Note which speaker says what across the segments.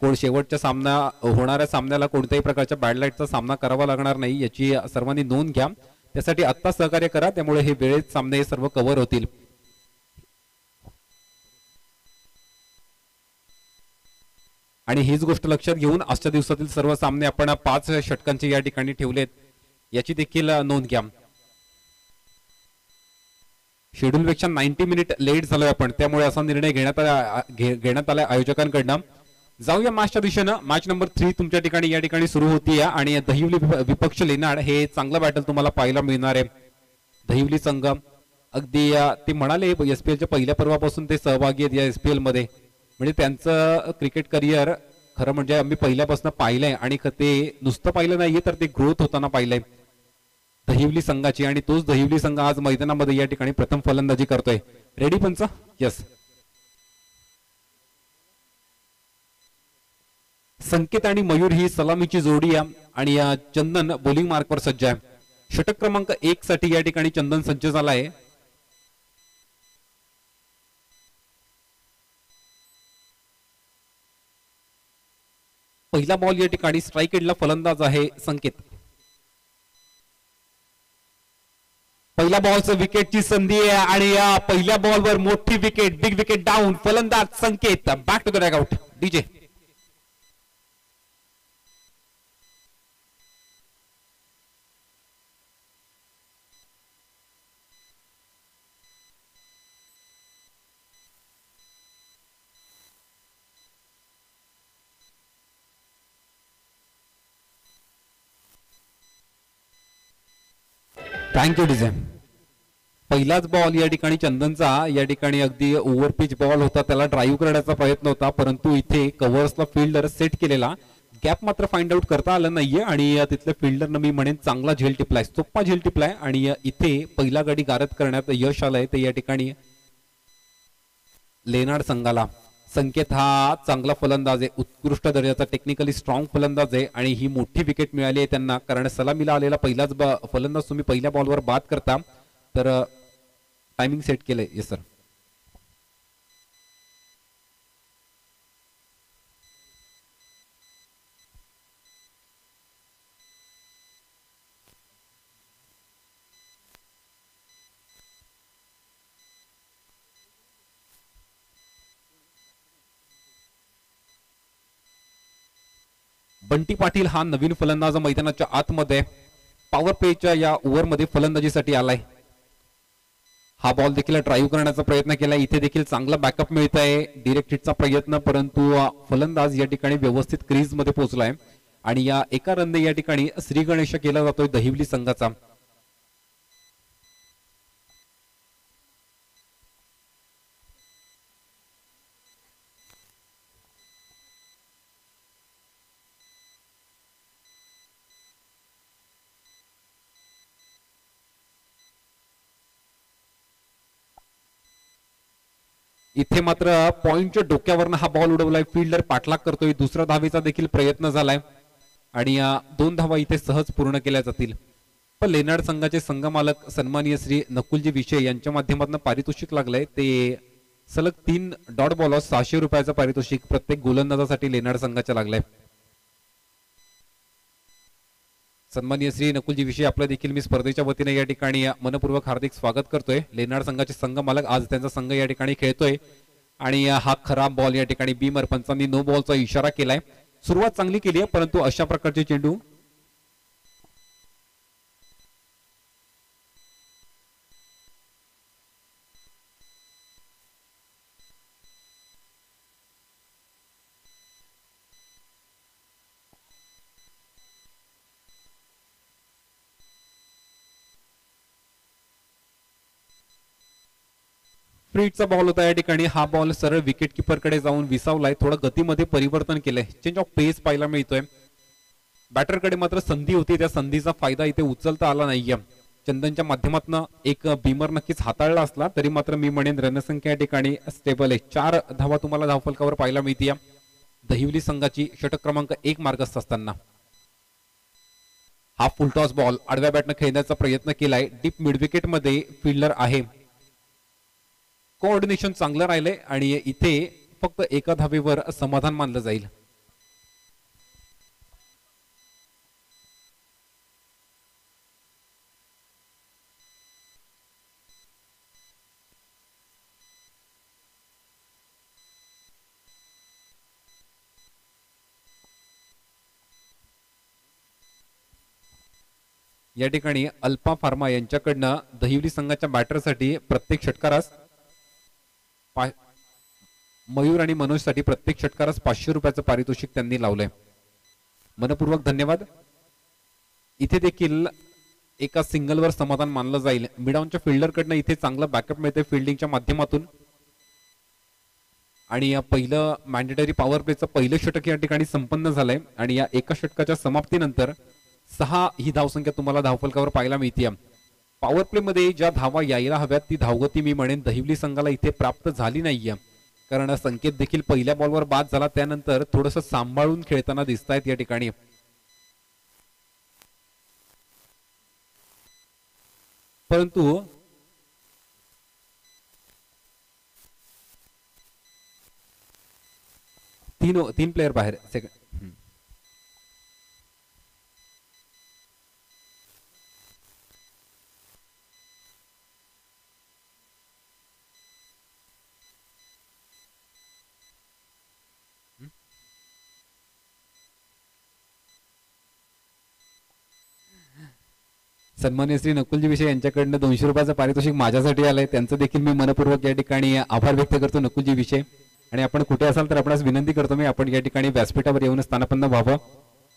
Speaker 1: कोण शेवटच्या सामना होणाऱ्या सामन्याला कोणत्याही प्रकारच्या बॅड लाईटचा सामना करावा लागणार नाही याची सर्वांनी नोंद घ्या. त्यासाठी आत्ता सहकार्य करा, त्यामुळे हे वेळेत सामने सर्व कव्हर होतील. आणि हीच गोष्ट लक्षात घेऊन आजच्या दिवसातील सर्व सामने आपण 5 षटकांचे या ठिकाणी ठेवलेत याची देखील नोंद घ्या. शेड्यूल पेक्षा 90 मिनिट लेट झालोय आपण, त्यामुळे असा निर्णय घेण्यात आला आयोजकांकडनं. जाऊया मॅचच्या दिशेनं. मॅच नंबर 3 तुमच्या ठिकाणी या ठिकाणी सुरू होतीये आणि दहिवली विपक्ष लेनाड हे चांगलं बॅटल तुम्हाला पाहायला मिळणार आहे. दहिवली संघ अगदी ते म्हणाले एसपीएलच्या पहिल्या पर्वापासून ते सहभागी आहेत या एसपीएल मध्ये, म्हणजे त्यांचं क्रिकेट करिअर खरं म्हणजे आम्ही पहिल्यापासून पाहिलंय आणि ते नुसतं पाहिलं नाहीये तर ते ग्रोथ होताना पाहिलंय दहिवली संघाची. आणि तोच दहिवली संघ आज मैदानामध्ये या ठिकाणी प्रथम फलंदाजी करतोय. रेडी पंच? यस. संकेत आणि मयूर ही सलामीची जोडी आहे आणि चंदन बॉलिंग मार्कवर सज्ज आहे. षटक क्रमांक 1 साठी या ठिकाणी चंदन सज्ज झाला आहे. पहिला बॉल या ठिकाणी स्ट्राईक एंडला फलंदाज आहे संकेत. पहिल्या बॉलचं विकेटची संधी आहे आणि या पहिल्या बॉलवर मोठी विकेट, बिग विकेट डाऊन. फलंदाज Sanket back to the dugout. DJ thank you DJ. पहिलाच बॉल या ठिकाणी चंदनचा या ठिकाणी अगदी ओव्हर पिच बॉल होता, त्याला ड्राईव्ह करण्याचा प्रयत्न होता, परंतु इथे कव्हर्सला फिल्डर सेट केलेला गॅप मात्र फाइंड आउट करता आलं नाहीये आणि तिथल्या फिल्डरनं मी म्हणेन चांगला झेल टिपलाय, सोप्पा झेल टिपलाय आणि इथे पहिला गडी गारद करण्यात यश आलंय. ते या ठिकाणी लेनाड संघाला. संकेत हा चांगला फलंदाज आहे, उत्कृष्ट दर्जाचा टेक्निकली स्ट्रॉंग फलंदाज आहे आणि ही मोठी विकेट मिळाली आहे त्यांना, कारण सलामीला आलेला पहिलाच फलंदाज तुम्ही पहिल्या बॉलवर बाद करता. तर टायमिंग सेट केलंय. Yes sir. बंटी पाटील हा नवीन फलंदाज मैदानाच्या आतमध्ये पॉवर प्लेच्या या ओव्हरमध्ये फलंदाजीसाठी आलाय. हा बॉल देखील ड्राईव्ह करण्याचा प्रयत्न केला, इथे देखील चांगला बॅकअप मिळत आहे, डिरेक्ट हिटचा प्रयत्न, परंतु फलंदाज या ठिकाणी व्यवस्थित क्रीज मध्ये पोहोचलाय आणि या एका रनने या ठिकाणी श्री गणेश केला जातोय दहिवली संघाचा. इथे मात्र पॉइंटच्या डोक्यावरनं हा बॉल उडवलाय, फिल्डर पाठलाग करतोय, दुसरा धावेचा देखील प्रयत्न झालाय आणि 2 धावा इथे सहज पूर्ण केल्या जातील. पण लेनाड संघाचे संघमालक सन्माननीय श्री नकुलजी विषय यांच्या माध्यमातून पारितोषिक लागलंय ते सलग 3 डॉट बॉलर 600 रुपयाचं पारितोषिक प्रत्येक गोलंदाजासाठी लेनाड संघाच्या लागलंय. सन्माननीय श्री नकुलजी विषय आपलं देखील मी स्पर्धेच्या वतीने या ठिकाणी मनपूर्वक हार्दिक स्वागत करतोय. लेनाड संघाचे संघ मालक आज त्यांचा संघ या ठिकाणी खेळतोय आणि हा खराब बॉल या ठिकाणी बीमर पंचांनी नो बॉलचा इशारा केलाय. सुरुवात चांगली केली आहे, परंतु अशा प्रकारचे चेंडू स्प्रिटचा बॉल होता या ठिकाणी. हा बॉल सरळ विकेट किपर कडे जाऊन विसावलाय, थोडं गतीमध्ये परिवर्तन केलंय, चेंज ऑफ पेस पाहायला मिळतोय. बॅटरकडे मात्र संधी होती, त्या संधीचा फायदा इथे उचलता आला नाहीये. चंदनच्या माध्यमातून एक बीमर नक्कीच हाताळला असला तरी मात्र मी म्हणेन रणसंख्या या ठिकाणी स्टेबल आहे. 4 धावा तुम्हाला धावफलकावर पाहायला मिळते दहिवली संघाची षटक क्रमांक 1 मार्गस्थ असताना. हा फुलटॉस बॉल आडव्या बॅटनं खेळण्याचा प्रयत्न केलाय, डीप मिड विकेट मध्ये फिल्डर आहे. कोऑर्डिनेशन चांगलं राहिलंय आणि इथे फक्त एका धावेवर समाधान मानलं जाईल. या ठिकाणी अल्पा फार्मा यांच्याकडनं दहिवली संघाच्या बॅटरसाठी प्रत्येक षटकारास मयूर आणि मनोजसाठी प्रत्येक षटकारास 500 रुपयाचं पारितोषिक त्यांनी लावलंय. मनपूर्वक धन्यवाद. इथे देखील एका सिंगलवर समाधान मानलं जाईल. मिडॉनच्या फिल्डरकडनं इथे चांगला बॅकअप मिळते फिल्डिंगच्या माध्यमातून आणि या पहिलं मॅन्डेटरी पॉवर प्लेचं पहिलं षटक या ठिकाणी संपन्न झालंय आणि या एका षटकाच्या समाप्तीनंतर 6 ही धावसंख्या तुम्हाला धावफलकावर पाहायला मिळते. पॉवर प्ले मध्ये ज्या धावा यायला हव्यात ती धावगती मी म्हणेन दहिवली संघाला इथे प्राप्त झाली नाहीये, कारण संकेत देखील पहिल्या बॉलवर बाद झाला. त्यानंतर थोडंसं सांभाळून खेळताना दिसतायत या ठिकाणी. परंतु तीन प्लेयर बाहेर. सन्मान्य श्री नकुलजी विषय यांच्याकडनं 200 रुपयाचं पारितोषिक माझ्यासाठी आलंय. त्यांचं देखील मी मनपूर्वक या ठिकाणी आभार व्यक्त करतो नकुलजी विषय. आणि आपण कुठे असाल तर आपणास विनंती करतो मी आपण या ठिकाणी व्यासपीठावर येऊन स्थानापन्न व्हावं.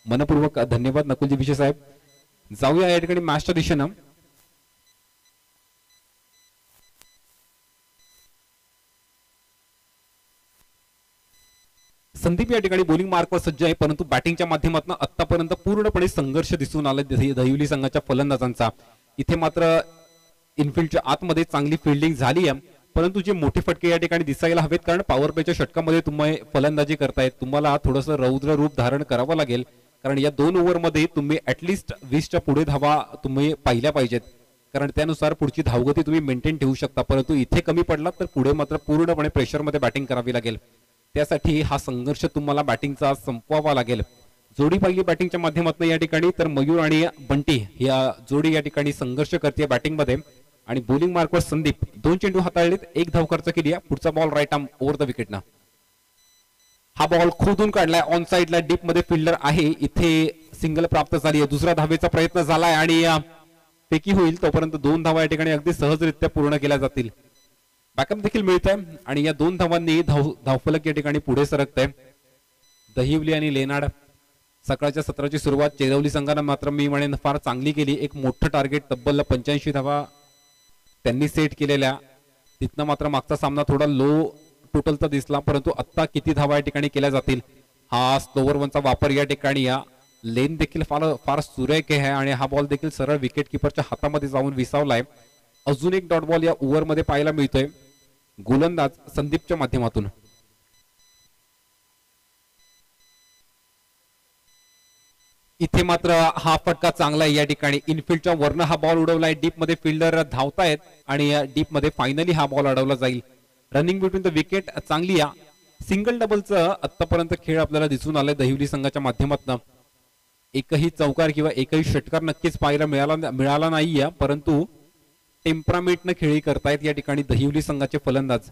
Speaker 1: मनपूर्वक धन्यवाद नकुलजी विषय साहेब. जाऊया या ठिकाणी मॅचच्या दिशेनं. संदीप या ठिकाणी बॉलिंग मार्कवर सज्ज आहे, परंतु बॅटिंगच्या माध्यमातून आतापर्यंत पूर्णपणे संघर्ष दिसून आला दहिवली संघाच्या फलंदाजांचा. इथे मात्र इनफिल्डच्या आतमध्ये चांगली फिल्डिंग झाली आहे, परंतु जे मोठे फटके या ठिकाणी दिसायला हवेत, कारण पॉवर प्लेच्या षटकामध्ये तुम्ही फलंदाजी करतायत. तुम्हाला थोडंसं रौद्र रूप धारण करावं लागेल, कारण या 2 ओव्हरमध्ये तुम्ही ऍटलिस्ट 20च्या पुढे धावा तुम्ही पाहिल्या पाहिजेत, कारण त्यानुसार पुढची धावगती तुम्ही मेंटेन ठेवू शकता. परंतु इथे कमी पडला तर पुढे मात्र पूर्णपणे प्रेशरमध्ये बॅटिंग करावी लागेल. त्यासाठी हा संघर्ष तुम्हाला बॅटिंगचा संपवावा लागेल. जोडी पाहिली बॅटिंगच्या माध्यमातून या ठिकाणी तर मयूर आणि बंटी या जोडी या ठिकाणी संघर्ष करते बॅटिंगमध्ये. आणि बॉलिंग मार्कवर संदीप 2 चेंडू हाताळलेत, 1 धाव खर्च केली. पुढचा ball right arm over the विकेटनं. हा बॉल खोदून काढलाय ऑन साइडला, डीप मध्ये फिल्डर आहे, इथे सिंगल प्राप्त झाली आहे. दुसरा धावेचा प्रयत्न झालाय आणि फेकी होईल. तोपर्यंत 2 धावा या ठिकाणी अगदी सहजरित्या पूर्ण केल्या जातील. बॅकअप देखील मिळत आहे आणि या 2 धावांनी धावफलक या ठिकाणी पुढे सरकत आहे. दहिवली आणि लेनाड सकाळच्या सत्राची सुरुवात चेरवली संघानं मात्र मी म्हणेन फार चांगली केली. एक मोठं टार्गेट तब्बल 85 धावा त्यांनी सेट केलेल्या. तिथनं मात्र मागचा सामना थोडा लो टोटलचा दिसला, परंतु आत्ता किती धावा या ठिकाणी केल्या जातील. हा स्लोवर वनचा वापर या ठिकाणी या लेन देखील फार सुरेख आहे आणि हा बॉल देखील सरळ विकेट किपरच्या हातामध्ये जाऊन विसावलाय. अजून एक डॉट बॉल या ओव्हर मध्ये पाहायला मिळतोय गोलंदाज संदीपच्या माध्यमातून. इथे मात्र हा फटका चांगला आहे या ठिकाणी. इनफिल्डच्या वरनं हा बॉल उडवलाय, डीप मध्ये फिल्डर धावतायत आणि डीप मध्ये फायनली हा बॉल अडवला जाईल. रनिंग बिटवीन द विकेट चांगली या. सिंगल डबलचं आतापर्यंत खेळ आपल्याला दिसून आलाय दहिवली संघाच्या माध्यमातून. एकही चौकार किंवा एकही षटकार नक्कीच पाहायला मिळाला नाहीये, परंतु टेम्परामेंटनं खेळी करतायत या ठिकाणी दहिवली संघाचे फलंदाज.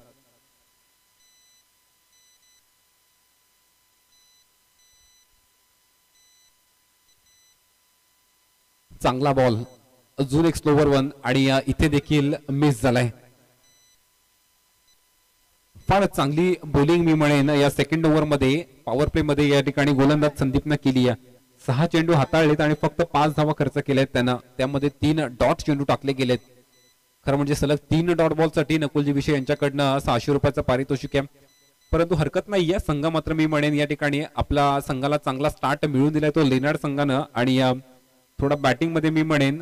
Speaker 1: चांगला बॉल, अजून एक स्लोवर वन आणि इथे देखील मिस झालाय. फार चांगली बॉलिंग मी म्हणेन या सेकंड ओव्हर मध्ये पॉवर प्ले मध्ये या ठिकाणी गोलंदाज संदीपनं केली आहे. 6 चेंडू हाताळलेत आणि फक्त 5 धावा खर्च केल्यात त्यानं. त्यामध्ये 3 डॉट चेंडू टाकले गेलेत. खरं म्हणजे सलग 3 डॉट बॉल साठी नकुलजी विषय यांच्याकडनं 600 रुपयाचं पारितोषिक आहे, परंतु हरकत नाहीये. संघ मात्र मी म्हणेन या ठिकाणी आपला संघाला चांगला स्टार्ट मिळून दिलाय तो लेनार्ड संघानं आणि थोडा बॅटिंग मध्ये मी म्हणेन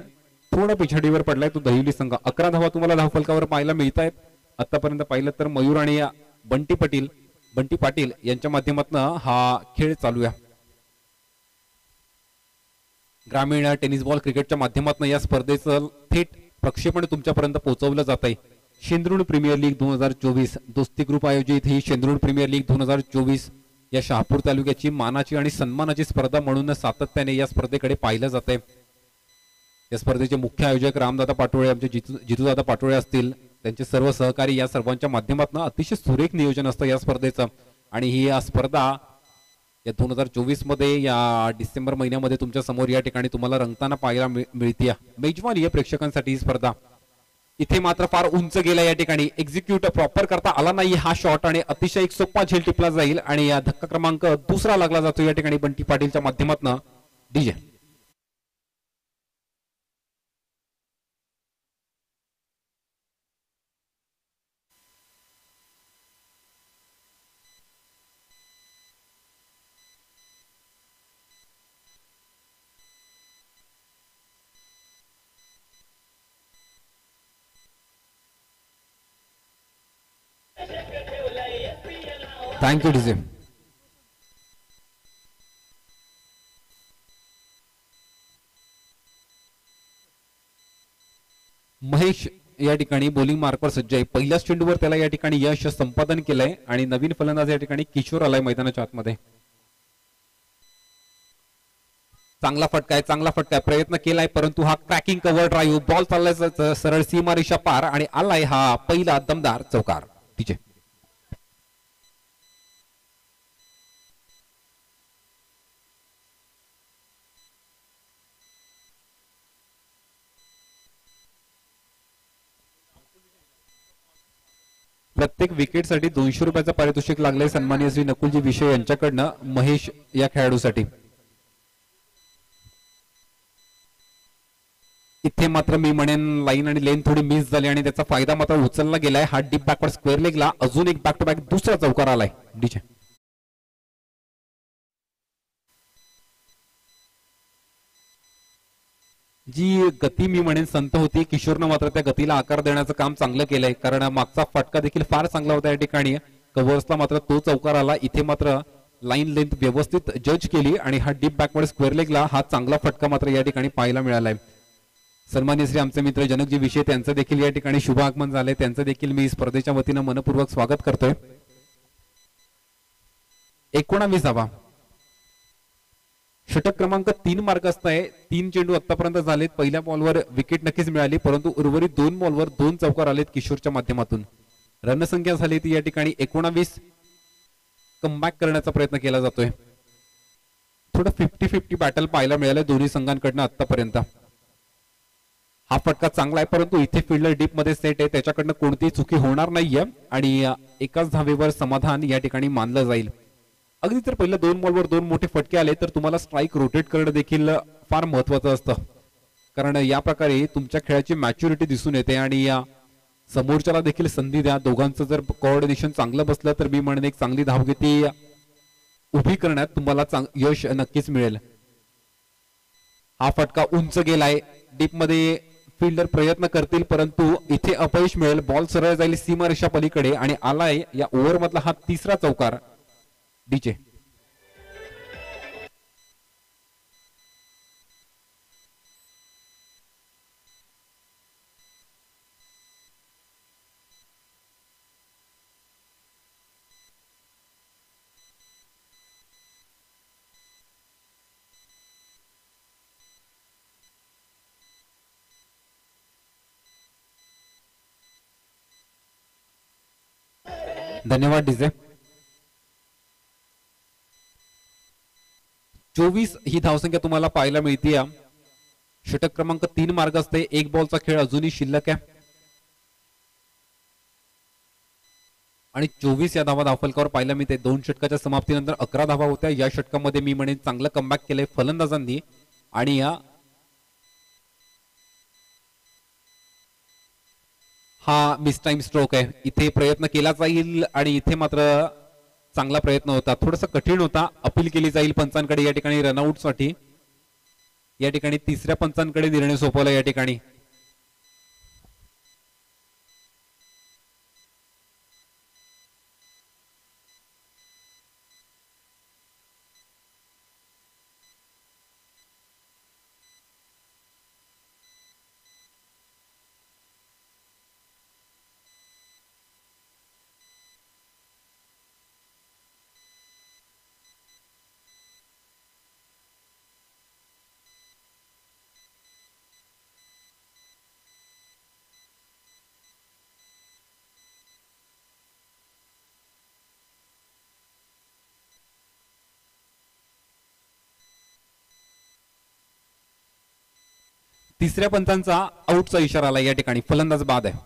Speaker 1: थोडा पिछाडीवर पडलाय तो दहिवली संघ. 11 धावा तुम्हाला धावफलकावर पाहायला मिळत आहेत. आतापर्यंत पाहिलं तर मयूर आणि बंटी पाटील यांच्या माध्यमातून हा खेळ चालू आहे. ग्रामीण टेनिस बॉल क्रिकेटच्या माध्यमातून या स्पर्धेचं थेट प्रक्षेपण तुमच्यापर्यंत पोहोचवलं जात आहे. शेंद्रुण प्रीमियर लीग 2024 दोस्ती ग्रुप आयोजित ही शेंद्रुण प्रीमियर लीग 2024 या शहापूर तालुक्याची मानाची आणि सन्मानाची स्पर्धा म्हणून सातत्याने या स्पर्धेकडे पाहिलं जाते. या स्पर्धेचे मुख्य आयोजक रामदादा पाटोळे, आमचे जितूदादा पाटोळे असतील, त्यांचे सर्व सहकारी या सर्वांच्या माध्यमातून अतिशय सुरेख नियोजन असतं या स्पर्धेचं. आणि ही स्पर्धा या 2024 मध्ये या डिसेंबर महिन्यामध्ये तुमच्या समोर या ठिकाणी तुम्हाला रंगताना पाहायला मिळते. मेजवानी या प्रेक्षकांसाठी ही स्पर्धा. इथे मात्र फार उंच गेला या ठिकाणी, एक्झिक्यूट प्रॉपर करता आला नाही हा शॉट आणि अतिशय एक सोपा झेल टिपला जाईल आणि या धक्का क्रमांक दुसरा लागला जातो या ठिकाणी बंटी पाटीलच्या माध्यमातून. DJ thank you DJ. महेश या ठिकाणी बॉलिंग मार्कवर सज्ज आहे. पहिल्याच चेंडूवर त्याला या ठिकाणी यश संपादन केलंय आणि नवीन फलंदाज या ठिकाणी किशोर आलाय मैदानाच्या आतमध्ये. चांगला फटका आहे, प्रयत्न केलाय परंतु हा क्रॅकिंग कव्हर ड्राईव्ह बॉल चाललाय सरळ सीमारेषा पार आणि आलाय हा पहिला दमदार चौकार. तिचे प्रत्येक विकेटसाठी 200 रुपयाचं पारितोषिक लागलंय सन्माननीय श्री नकुलजी विषय यांच्याकडनं महेश या खेळाडूसाठी. इथे मात्र मी म्हणेन लाईन आणि लेन थोडी मिस झाली आणि त्याचा फायदा मात्र उचलला गेलाय. हा डीप बॅकवर्ड स्क्वेअर लेगला अजून एक बॅक टू बॅक दुसरा चौकार आलाय. डीजे जी गती मी म्हणेन संत होती, किशोरनं मात्र त्या गतीला आकार देण्याचं काम चांगलं केलंय कारण मागचा फटका देखील फार चांगला होता या ठिकाणी. कव्हर्सला मात्र तो चौकार आला. इथे मात्र लाईन लेंथ व्यवस्थित जज केली आणि हा डीप बॅकवर्ड स्क्वेअर लेगला हा चांगला फटका मात्र या ठिकाणी पाहायला मिळालाय. सन्मान्य श्री आमचे मित्र जनकजी विषय त्यांचं देखील या ठिकाणी शुभ आगमन झालंय. त्यांचं देखील मी स्पर्धेच्या वतीनं मनपूर्वक स्वागत करतोय. 19 षटक क्रमांक 3 मार्क असताय. 3 चेंडू आतापर्यंत झालेत. पहिल्या बॉलवर विकेट नक्कीच मिळाली परंतु उर्वरित 2 बॉलवर 2 चौकार आलेत किशोरच्या माध्यमातून. रणसंख्या झाली ती या ठिकाणी 19. कमबॅक करण्याचा प्रयत्न केला जातोय. थोडं 50-50 बॅटल पाहायला मिळालं दोन्ही संघांकडनं आतापर्यंत. हा फटका चांगला आहे परंतु इथे फिल्डर डीप मध्ये सेट आहे, त्याच्याकडनं कोणतीही चुकी होणार नाहीये आणि एकाच धावेवर समाधान या ठिकाणी मानलं जाईल. अगदी तर पहिल्या 2 बॉलवर 2 मोठे फटके आले तर तुम्हाला स्ट्राईक रोटेट करणं देखील फार महत्वाचं असतं कारण या प्रकारे तुमच्या खेळाची मॅच्युरिटी दिसून येते आणि या समोरच्याला देखील संधी द्या. दोघांचं जर कोऑर्डिनेशन चांगलं बसलं तर मी म्हणेन एक चांगली धावगती उभी करण्यात तुम्हाला यश नक्कीच मिळेल. हा फटका उंच गेलाय. डीप मध्ये फिल्डर प्रयत्न करतील परंतु इथे अपयश मिळेल. बॉल सरळ जाईल सीमारेषा पलीकडे आणि आलाय या ओव्हर मधला हा तिसरा चौकार. डीजे धन्यवाद. डीजे 24 ही धावसंख्या तुम्हाला पाहायला मिळते. षटक क्रमांक 3 मार्ग असते. 1 बॉलचा खेळ अजूनही शिल्लक आहे आणि 24 या धावा धावफलकावर पाहायला मिळते. 2 षटकाच्या समाप्तीनंतर 11 धावा होत्या. या षटकामध्ये मी म्हणेन चांगलं कमबॅक केलंय फलंदाजांनी आणि या हा मिस टाइम स्ट्रोक आहे. इथे प्रयत्न केला जाईल आणि इथे मात्र चांगला प्रयत्न होता, थोडासा कठीण होता. अपील केली जाईल पंचांकडे या ठिकाणी रनआउट साठी. या ठिकाणी तिसऱ्या पंचांकडे निर्णय सोपवला या ठिकाणी. तिसऱ्या पंचांचा आउटचा इशारा आला या ठिकाणी, फलंदाज बाद आहे.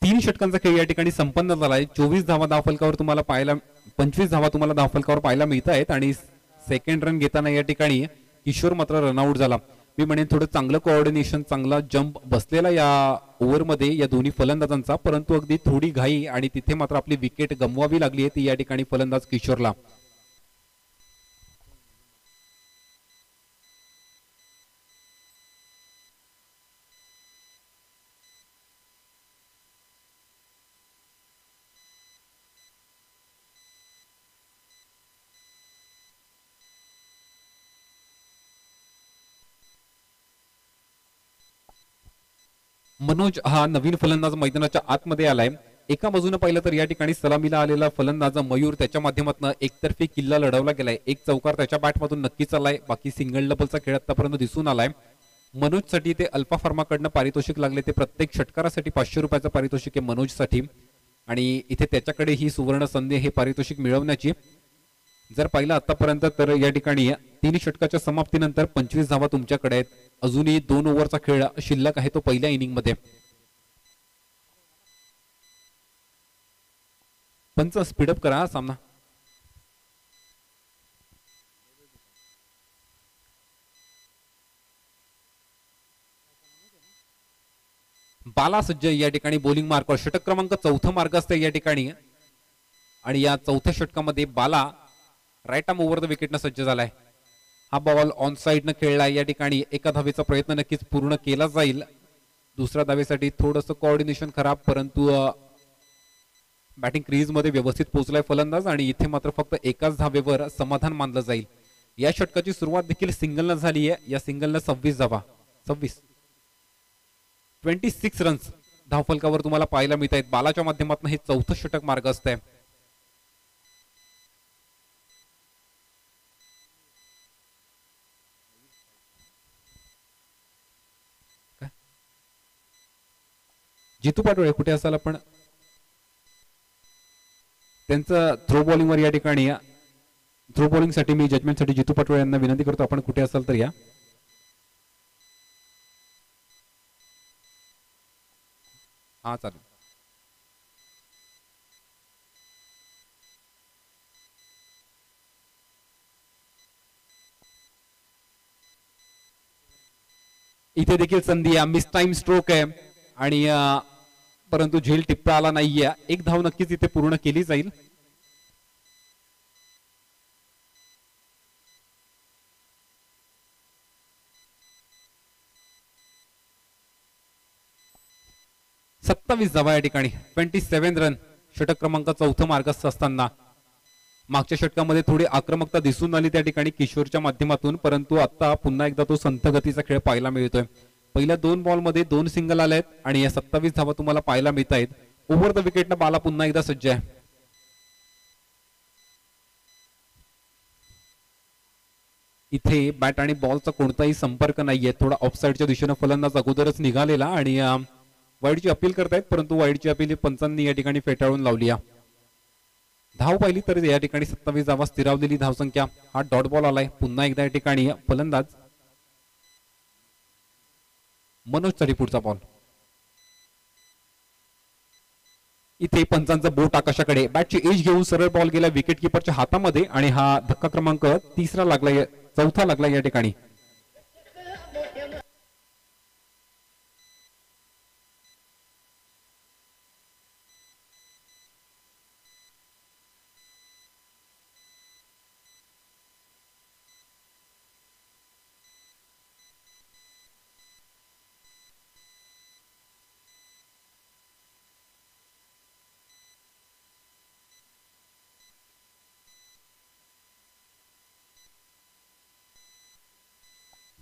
Speaker 1: तीन षटकांचा खेळ या ठिकाणी संपन्न झालाय. 24 धावा धावफलकावर तुम्हाला पाहायला, 25 धावा तुम्हाला धावफलकावर पाहायला मिळत आहेत आणि सेकंड रन घेताना या ठिकाणी किशोर मात्र रनआउट झाला. मी म्हणेन थोडं चांगलं कोऑर्डिनेशन, चांगला जंप बसलेला या ओव्हरमध्ये या दोन्ही फलंदाजांचा, परंतु अगदी थोडी घाई आणि तिथे मात्र आपली विकेट गमवावी लागली आहे ती या ठिकाणी फलंदाज किशोरला. मनोज हा नवीन फलंदाज मैदानाच्या आतमध्ये आलाय. एका बाजूने पाहिलं तर या ठिकाणी सलामीला आलेला फलंदाज मयूर, त्याच्या माध्यमातून एकतर्फी किल्ला लढवला गेलाय. एक चौकार त्याच्या बॅटमधून नक्कीच आलाय. बाकी सिंगल डबलचा खेळ आतापर्यंत दिसून आलाय. मनोजसाठी ते अल्फा फार्माकडनं पारितोषिक लागले, ते प्रत्येक षटकारासाठी 500 रुपयाचं पारितोषिक आहे मनोजसाठी आणि इथे त्याच्याकडे ही सुवर्ण संधी हे पारितोषिक मिळवण्याची. जर पाहिलं आतापर्यंत तर या ठिकाणी 3 षटकाच्या समाप्तीनंतर 25 धावा तुमच्याकडे आहेत. अजूनही 2 ओव्हरचा खेळ शिल्लक आहे, तो पहिल्या इनिंग मध्ये. पंच स्पीडअप करा हा सामना. बाला सज्ज या ठिकाणी बॉलिंग मार्कवर, षटक क्रमांक 4 मार्ग असते या ठिकाणी आणि या 4थ्या षटकामध्ये बाला राईट आर्म ओव्हर द विकेटनं सज्ज झालाय. हा बॉल ऑन साइडनं खेळला. या ठिकाणी एका धावेचा प्रयत्न नक्कीच पूर्ण केला जाईल. दुसऱ्या धावेसाठी थोडंसं कोऑर्डिनेशन खराब, परंतु बॅटिंग क्रीज मध्ये व्यवस्थित पोहोचलाय फलंदाज आणि इथे मात्र फक्त एकाच धावेवर समाधान मानलं जाईल. या षटकाची सुरुवात देखील सिंगलनं झाली आहे. या सिंगलनं 26 धावा, 26 रन्स धावफलकावर तुम्हाला पाहायला मिळत आहेत. बालाच्या माध्यमातून हे 4थं षटक मार्ग असतंय. जितू पाटोळे कुठे असाल आपण? त्यांचं थ्रो बॉलिंग वर या ठिकाणी, थ्रो बॉलिंग साठी मी जजमेंट साठी जितू पाटोळे यांना विनंती करतो, आपण कुठे असाल तर या. हा चालेल. इथे देखील संधी आहे, मिस टाइम स्ट्रोक आहे आणि परंतु झेल टिप्पा आला नाहीये. एक धाव नक्कीच इथे पूर्ण केली जाईल. सत्तावीस धावा या ठिकाणी, 27 रन, षटक क्रमांक 4 मार्गस्थ असताना. मागच्या षटकामध्ये थोडी आक्रमकता दिसून आली त्या ठिकाणी किशोरच्या माध्यमातून, परंतु आता पुन्हा एकदा तो संथ गतीचा खेळ पाहायला मिळतोय. पहिल्या 2 बॉलमध्ये 2 सिंगल आले आहेत आणि या 27 धावा तुम्हाला पाहायला मिळत आहेत. ओव्हर द विकेटनं बाला पुन्हा एकदा सज्ज आहे. इथे बॅट आणि बॉलचा कोणताही संपर्क नाहीये. थोडा ऑफसाईडच्या दिशेनं फलंदाज अगोदरच निघालेला आणि वाईडची अपील करतायत, परंतु वाईडची अपील पंचांनी या ठिकाणी फेटाळून लावली. धाव पाहिली तर या ठिकाणी 27 धावा स्थिरावलेली धावसंख्या. हा डॉट बॉल आलाय. पुन्हा एकदा या ठिकाणी फलंदाज मनोज साठी पुढचा बॉल. इथे पंचांचा बोट आकाशाकडे, बॅटची एज घेऊन सरळ बॉल गेला विकेट किपरच्या हातामध्ये आणि हा धक्का क्रमांक 3 लागला, 4 लागला या ठिकाणी.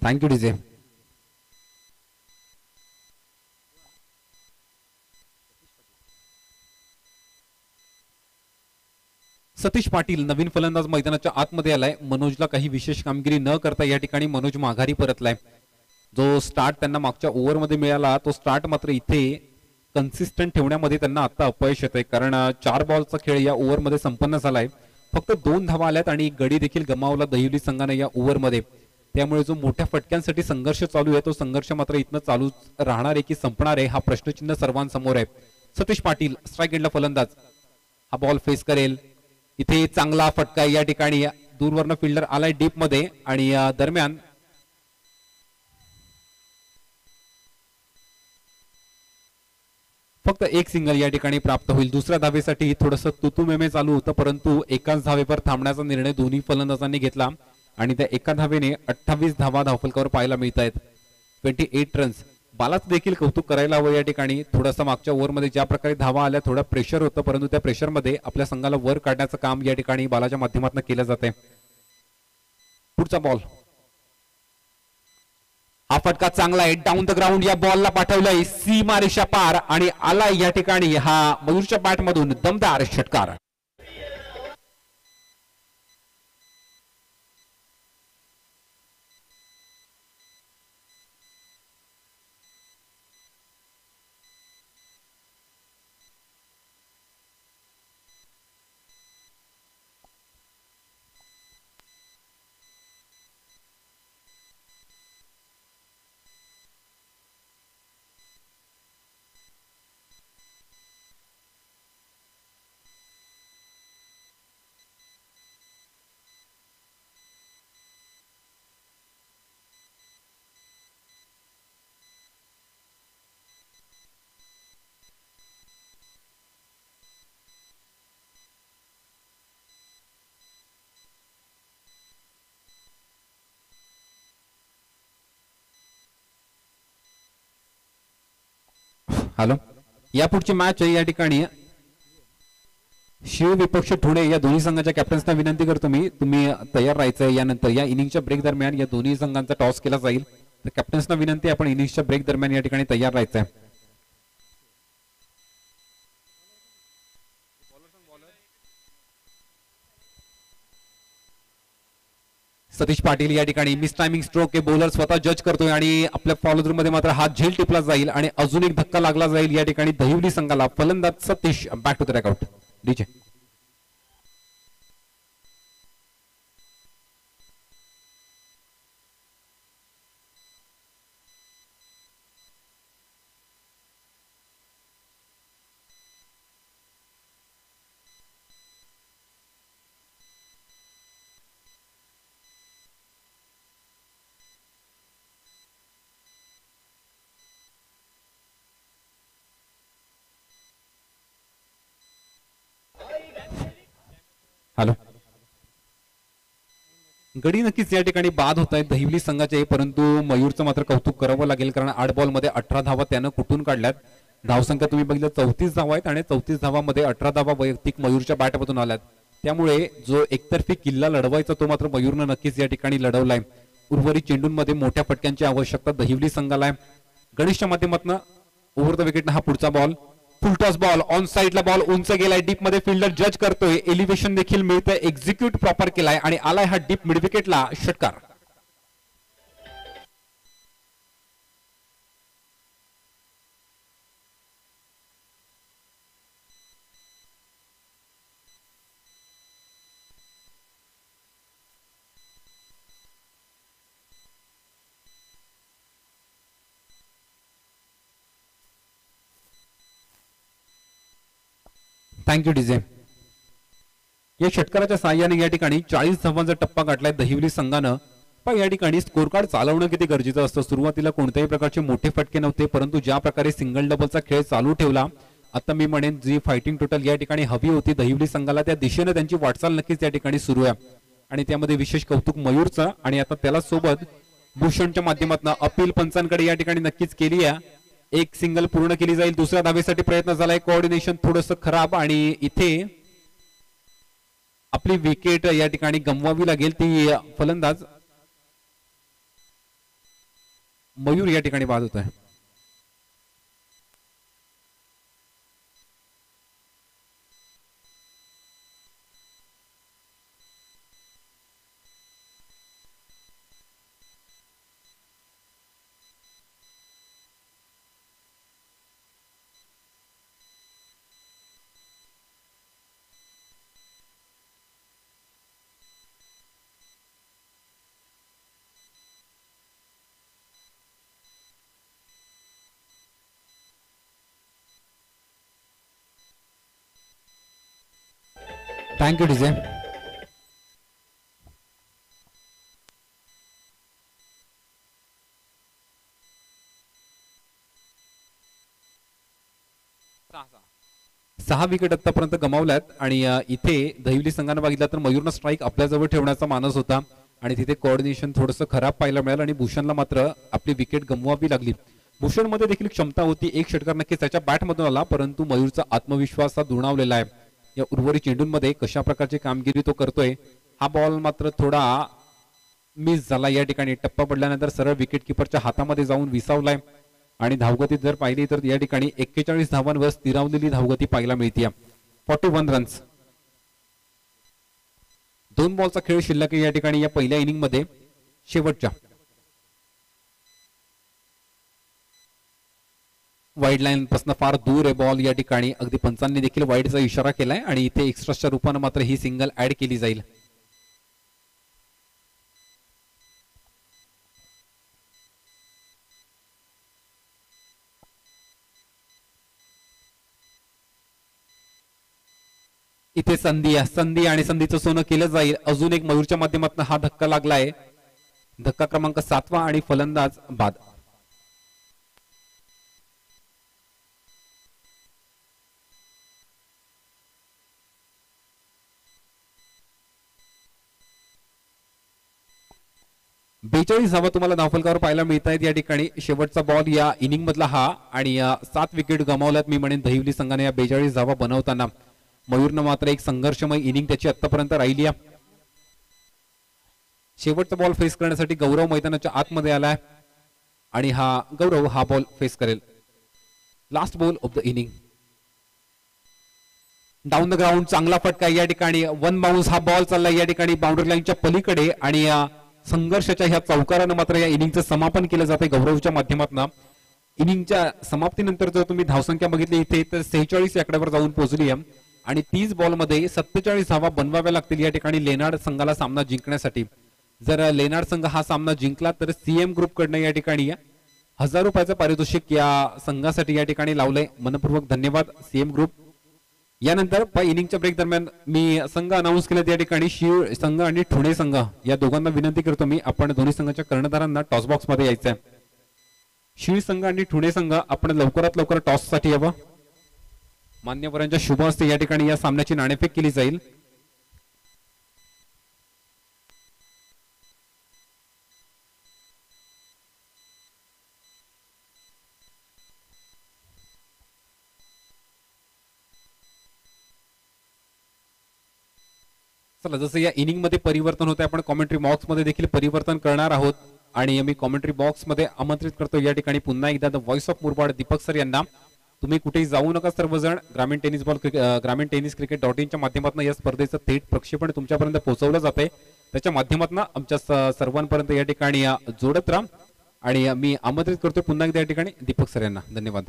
Speaker 1: Thank you DJ. सतीश पाटील नवीन फलंदाज मैदानाच्या आतमध्ये आलाय. मनोजला काही विशेष कामगिरी न करता या ठिकाणी मनोज माघारी परतलाय. जो स्टार्ट त्यांना मागच्या ओव्हरमध्ये मिळाला तो स्टार्ट मात्र इथे कन्सिस्टंट ठेवण्यामध्ये त्यांना आता अपयश येत आहे, कारण 4 बॉलचा खेळ या ओव्हरमध्ये संपन्न झालाय. फक्त 2 धावा आल्यात आणि गडी देखील गमावला दहिवली संघाने या ओव्हरमध्ये. त्यामुळे जो मोठ्या फटक्यांसाठी संघर्ष चालू आहे तो संघर्ष मात्र इथनं चालू राहणार आहे की संपणार आहे हा प्रश्नचिन्ह सर्वांसमोर आहे. सतीश पाटील स्ट्राइक एंडला फलंदाज, हा बॉल फेस करेल. इथे चांगला फटका या ठिकाणी दूरवरनं फिल्डर आलाय डीप मध्ये आणि दरम्यान फक्त एक सिंगल या ठिकाणी प्राप्त होईल. दुसऱ्या धावेसाठी थोडंसं तुतुमेमे चालू होतं, परंतु एकाच धावेवर थांबण्याचा निर्णय दोन्ही फलंदाजांनी घेतला आणि त्या एका धावेने 28 धावा धावफलकावर पाहायला मिळत आहेत. 28 रन्स. बालाचं देखील कौतुक करायला हवं या ठिकाणी. थोडासा मागच्या ओव्हरमध्ये ज्या प्रकारे धावा आल्या थोडा प्रेशर होतं, परंतु त्या प्रेशरमध्ये आपल्या संघाला वर काढण्याचं काम या ठिकाणी बालाच्या माध्यमातून केलं जाते. पुढचा बॉल, हा फटका चांगला आहे. डाऊन द ग्राउंड या बॉलला पाठवलंय सीमारेषा पार आणि आला या ठिकाणी हा मयूरच्या बॅट मधून दमदार षटकार. हॅलो, या पुढची मॅच आहे या ठिकाणी शिव विपक्ष ठोडे या दोन्ही संघाच्या कॅप्टन्सना विनंती करतो मी, तुम्ही तयार राहायचंय. यानंतर या इनिंगच्या ब्रेक दरम्यान या दोन्ही संघांचा टॉस केला जाईल. तर कॅप्टन्सना विनंती, आपण इनिंगच्या ब्रेक दरम्यान या ठिकाणी तयार राहायचंय. सतीश पाटील या ठिकाणी मिस टायमिंग स्ट्रोक हे बॉलर स्वतः जज करतोय आणि आपल्या फॉलोथ्रू मध्ये मात्र हा झेल टिपला जाईल आणि अजून एक धक्का लागला जाईल या ठिकाणी दहिवली संघाला. फलंदाज सतीश बॅक टू द रॅकआउट. डीजे हॅलो, गडी नक्कीच या ठिकाणी बाद होत आहेत दहिवली संघाचे, परंतु मयूरचं मात्र कौतुक करावं लागेल, कारण 8 बॉल मध्ये 18 धावा त्यानं कुठून काढल्यात. धावसंख्या तुम्ही बघितलं 34 धावा आहेत आणि 34 धावामध्ये 18 धावा वैयक्तिक मयूरच्या बॅटमधून आल्यात. त्यामुळे जो एकतर्फी किल्ला लढवायचा तो मात्र मयूरनं नक्कीच या ठिकाणी लढवलाय. उर्वरित चेंडूंमध्ये मोठ्या फटक्यांची आवश्यकता दहिवली संघाला आहे. गणेशच्या माध्यमातून ओव्हर द विकेट हा पुढचा ball, full toss ball, on साइडला बॉल उंच गेलाय, डीप मध्ये फिल्डर जज करतोय, एलिव्हेशन देखील मिळतंय, एक्झिक्यूट प्रॉपर केलाय आणि आलाय हा डीप मिड विकेटला षटकार. Thank you DJ. या षटकाराच्या साहाय्याने या ठिकाणी 40 धावांचा टप्पा गाठलाय दहिवली संघानं. पण या ठिकाणी स्कोर कार्ड चालवणं किती गरजेचं असतं. सुरुवातीला कोणत्याही प्रकारचे मोठे फटके नव्हते, परंतु ज्या प्रकारे सिंगल डबलचा खेळ चालू ठेवला, आता मी म्हणेन जी फायटिंग टोटल या ठिकाणी हवी होती दहिवली संघाला त्या दिशेने त्यांची वाटचाल नक्कीच या ठिकाणी सुरू आहे. आणि त्यामध्ये विशेष कौतुक मयूरचं आणि आता त्याला सोबत भूषणच्या माध्यमातून अपील पंचांकडे या ठिकाणी नक्कीच केली आहे. एक सिंगल पूर्ण केली जाईल. दुसऱ्या धावेसाठी प्रयत्न झालाय, कोऑर्डिनेशन थोडंसं खराब आणि इथे आपली विकेट या ठिकाणी गमवावी लागेल. ती फलंदाज मयूर या ठिकाणी बाद होत आहे. Thank you DJ. सहा विकेट आतापर्यंत गमावल्यात आणि इथे दहिवली संघानं बघितलं तर मयूरनं स्ट्राईक आपल्याजवळ ठेवण्याचा मानस होता आणि तिथे कोऑर्डिनेशन थोडंसं खराब पाहायला मिळालं आणि भूषणला मात्र आपली विकेट गमवावी लागली. भूषणमध्ये देखील क्षमता होती, एक षटकार नक्कीच त्याच्या बॅटमधून आला, परंतु मयूरचा आत्मविश्वास हा दुणावलेला आहे. या उर्वरित चेंडूंमध्ये कशा प्रकारची कामगिरी तो करतोय. हा बॉल मात्र थोडा मिस झाला या ठिकाणी. टप्पा पडल्यानंतर सरळ विकेट किपरच्या हातामध्ये जाऊन विसावलाय आणि धावगती जर पाहिली तर या ठिकाणी 41 धावांवर स्थिरावलेली धावगती पाहायला मिळते. 41 रन्स. 2 बॉलचा खेळ शिल्लक या ठिकाणी या पहिल्या इनिंग मध्ये शेवटच्या. वाईड लाईन पासून फार दूर आहे बॉल या ठिकाणी. अगदी पंचांनी देखील वाईडचा इशारा केलाय आणि इथे एक्स्ट्राच्या रूपाने मात्र ही सिंगल ऍड केली जाईल. इथे संधी आणि संधीचं सोनं केलं जाईल. अजून एक मयूरच्या माध्यमातून हा धक्का लागलाय. धक्का क्रमांक 7वा आणि फलंदाज बाद. बेचाळीस धावा तुम्हाला धावफलकावर पाहायला मिळत आहेत या ठिकाणी. शेवटचा बॉल या इनिंग मधला हा आणि 7 विकेट गमावल्यात मी म्हणेन दहिवली संघाने या 42 धावा बनवताना. मयूरनं मात्र एक संघर्षमय इनिंग त्याची आतापर्यंत राहिली आहे. शेवटचा बॉल फेस करण्यासाठी गौरव मैदानाच्या आतमध्ये आलाय आणि गौरव हा बॉल फेस करेल. Last ball of the inning. Down the ground चांगला फटका या ठिकाणी. 1 बाउन्स हा बॉल चाललाय या ठिकाणी बाउंड्री लाईनच्या पलीकडे आणि संघर्षाच्या ह्या चौकारानं मात्र या इनिंगचं समापन केलं जाते गौरवच्या माध्यमातून. इनिंगच्या समाप्तीनंतर जर तुम्ही धावसंख्या बघितली इथे तर 46 आकड्यावर जाऊन पोहोचली आहे आणि 30 बॉलमध्ये 47 धावा बनवाव्या लागतील या ठिकाणी लेनार्ड संघाला सामना जिंकण्यासाठी. जर लेनार्ड संघ हा सामना जिंकला तर सीएम ग्रुप कडनं या ठिकाणी 1000 रुपयाचं पारितोषिक या संघासाठी या ठिकाणी लावलंय. मनपूर्वक धन्यवाद सीएम ग्रुप. यानंतर इनिंगच्या ब्रेक दरम्यान मी संघ अनाऊन्स केले त्या ठिकाणी शिव संघ आणि ठुणे संघ या दोघांना विनंती करतो मी आपण दोन्ही संघाच्या कर्णधारांना टॉस बॉक्स मध्ये यायचंय. शिव संघ आणि ठुणे संघ आपण लवकरात लवकर टॉस साठी यावं. मान्यवरांच्या शुभ हस्ते या ठिकाणी या सामन्याची नाणेफेक केली जाईल. चला जसं या इनिंग मध्ये परिवर्तन होते आपण कॉमेंट्री बॉक्स मध्ये देखील परिवर्तन करणार आहोत आणि मी कॉमेंट्री बॉक्स मध्ये आमंत्रित करतो या ठिकाणी पुन्हा एकदा the voice of Murbad Deepak sir यांना. तुम्ही कुठेही जाऊ नका सर्वजण. ग्रामीण टेनिस क्रिकेट.in च्या माध्यमातून या स्पर्धेचं थेट प्रक्षेपण तुमच्यापर्यंत पोहोचवलं जाते. त्याच्या माध्यमातून आमच्या सर्वांपर्यंत या ठिकाणी जोडत राहा आणि मी आमंत्रित करतो पुन्हा एकदा या ठिकाणी दीपक सर यांना. धन्यवाद.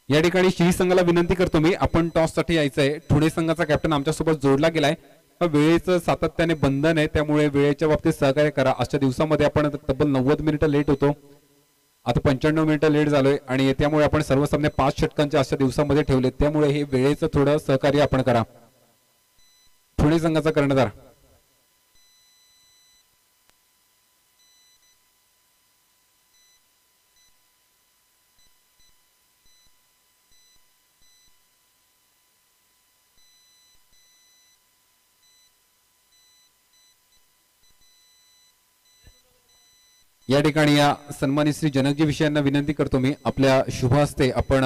Speaker 1: या ठिकाणी श्री संघाला विनंती करतो मी आपण टॉस साठी यायचंय. ठुणे संघाचा कॅप्टन आमच्यासोबत जोडला गेलाय. वेळेचं सातत्याने बंधन आहे त्यामुळे वेळेच्या बाबतीत सहकार्य करा. आजच्या दिवसामध्ये आपण तब्बल 90 मिनिटं लेट होतो. आता 95 मिनिटं लेट झालोय आणि त्यामुळे आपण सर्व सामने 5 षटकांचे आजच्या दिवसामध्ये ठेवले त्यामुळे हे वेळेचं थोडं सहकार्य आपण करा. ठुणे संघाचा कर्णधार या ठिकाणी या सन्मानित श्री जनकजी विषयांना विनंती करतो मी आपल्या शुभ हस्ते आपण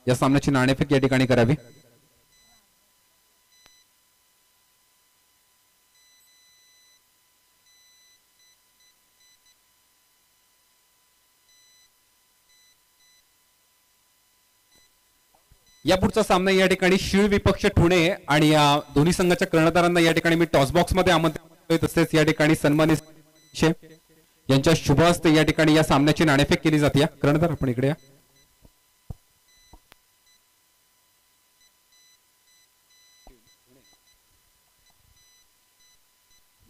Speaker 1: या सामन्याची नाणेफेक या ठिकाणी करावी. या पुढचा सामना या ठिकाणी शिळ विपक्ष ठुणे आणि या दोन्ही संघाच्या कर्णधारांना या ठिकाणी मी टॉस बॉक्स मध्ये आमंत्रित तसेच या ठिकाणी सन्मानित यांच्या शुभ हस्ते या ठिकाणी या सामन्याची नाणेफेक केली जाते. कर्णधार आपण इकडे या.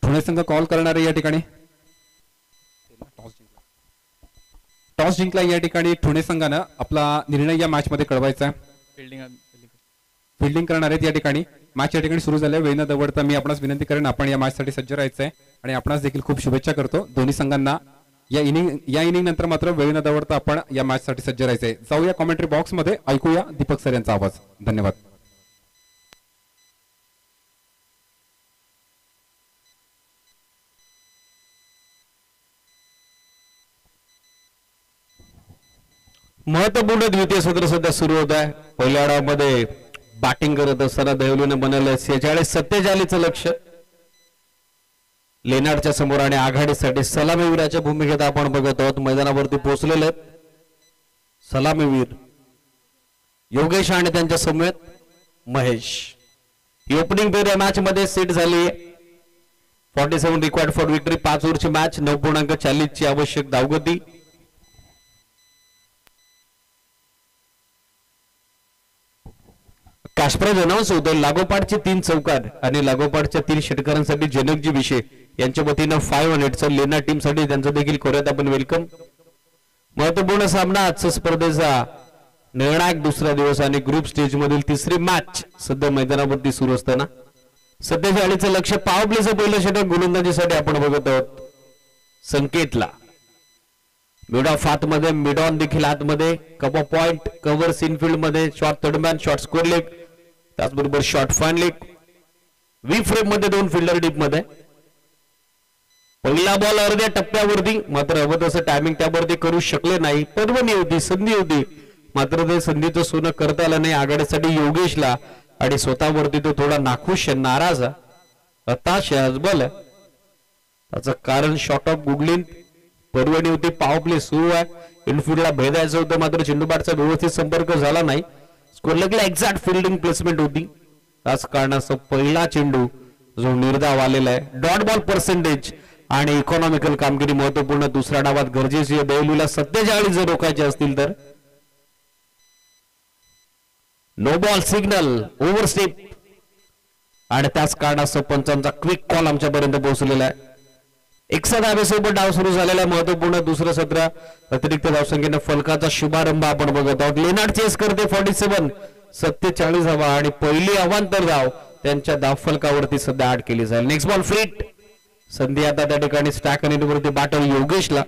Speaker 1: धुळे संघ कॉल करणार आहे या ठिकाणी. टॉस जिंकला या ठिकाणी ठुणे संघानं आपला निर्णय या मॅच मध्ये कळवायचा आहे. फिल्डिंग करणार आहेत या ठिकाणी. मॅच या ठिकाणी सुरू झाल्या. वेळ न दवडता मी आपणास विनंती करेन आपण या मॅच साठी सज्ज राहायचं आहे आणि आपणास देखील खूप शुभेच्छा करतो दोन्ही संघांना. या इनिंग नंतर मात्र वेळ न दवडता आपण या मॅच साठी सज्ज राहायचंय. जाऊया कॉमेंट्री बॉक्स मध्ये, ऐकूया दीपक सर यांचा आवाज. धन्यवाद.
Speaker 2: महत्वपूर्ण द्वितीय सत्र सध्या सुरू होत आहे. पहिल्या डावामध्ये बॅटिंग करत असताना दहिवलीनं बनवलंय 46-47 लक्ष. लेनार्डच्या समोर आणि आघाडीसाठी सलामीवीराच्या भूमिकेत आपण बघत आहोत. मैदानावरती पोहोचलेले सलामीवीर योगेश आणि त्यांच्या समेत महेश. ही ओपनिंग पेअर या मॅच मध्ये सेट झाली. 47 रिक्वायर्ड फॉर विक्टरी. 5 ओव्हरची मॅच, 9.40 ची आवश्यक धावगती. कॅश प्राइज अनाऊन्स होतोय. लागोपाठचे 3 चौकार आणि लागोपाठच्या 3 षटकारांसाठी जनकजी विषय यांच्या वतीनं 500चं लेना टीम साठी त्यांचं देखील करूयात आपण वेलकम. महत्वपूर्ण सामना आजच्या स्पर्धेचा निर्णायक दुसरा दिवस आणि ग्रुप स्टेज मधील तिसरी मॅच सध्या मैदानावरती सुरू असताना 47चं लक्ष. पॉवर प्लेचं पहिलं षटक गोलंदाजीसाठी आपण बघत आहोत. संकेतला मिड ऑफ आतमध्ये, मिड ऑन देखील आतमध्ये, कप ऑफ पॉइंट, कव्हर्स इनफिल्ड मध्ये, short third man, short square leg, त्याचबरोबर शॉर्ट फाइन लेग, वी फ्रेम मध्ये 2 फिल्डर डीप मध्ये. पहिला बॉल अर्ध्या टप्प्यावरती, मात्र हवं तसं टायमिंग त्यावरती करू शकले नाही. पर्वणी होती, संधी होती, मात्र ते संधीचं सोनं करता आलं नाही आघाडीसाठी योगेशला आणि स्वतःवरती तो थोडा नाखुश, नाराज, हताश, हजबल आहे. त्याचं कारण शॉर्ट ऑफ गुगलिन पर्वणी होती. पॉवर प्ले सुरू आहे. इनफिल्डला भेदायचं होतं, मात्र चेंडूबाटचा व्यवस्थित संपर्क झाला नाही. स्कोर लेगला एक्झॅक्ट फिल्डिंग प्लेसमेंट होती. त्याच कारणास्तव पहिला चेंडू जो निर्धाव आलेला आहे. डॉट बॉल पर्सेंटेज आणि इकॉनॉमिकल कामगिरी महत्वपूर्ण दुसऱ्या डावात गरजेची आहे. देवलीला 47 जर रोखायचे असतील तर. नो बॉल सिग्नल, ओव्हरस्टेप आणि त्याच कारणास्तव पंचांचा क्विक कॉल आमच्यापर्यंत पोहोचलेला आहे. 61 धावेसोबत डाव सुरू झालेला महत्वपूर्ण दुसरं सत्र. अतिरिक्त धावसंख्येनं फलकाचा शुभारंभ आपण बघत आहोत. लेनार्ड चेस करते 47, 47 धावा आणि पहिली अवांतर धाव त्यांच्या धाव फलकावरती सध्या ऍड केली जाईल. Next ball free hit. संधी आता त्या ठिकाणी स्टॅक आणि वरती बॅटर योगेशला.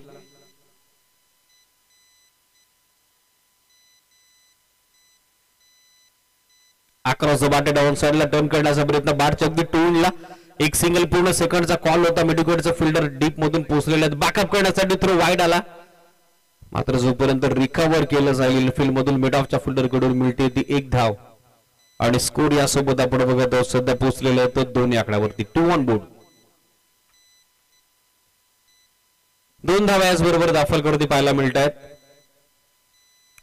Speaker 2: अक्रॉस द बॅटर डाऊन साइडला टर्न करण्याचा प्रयत्न. बॅटच्या अगदी टोनला एक सिंगल पूर्ण सेकंडचा कॉल होता. मिडविकेटचा फिल्डर डीप मधून पोहोचलेला. बॅकअप करण्यासाठी थ्रो वाईड आला, मात्र जोपर्यंत रिकव्हर केलं जाईल फील्ड मधून मिड ऑफच्या फिल्डर कडून मिळते ती 1 धाव आणि स्कोर यासोबत आपण बघत आहोत सध्या पोहोचलेला आहे तो 2 आकड्यावरती. 2 ऑन बोर्ड. 2 धावा याचबरोबर दाखल पाहायला मिळत आहेत.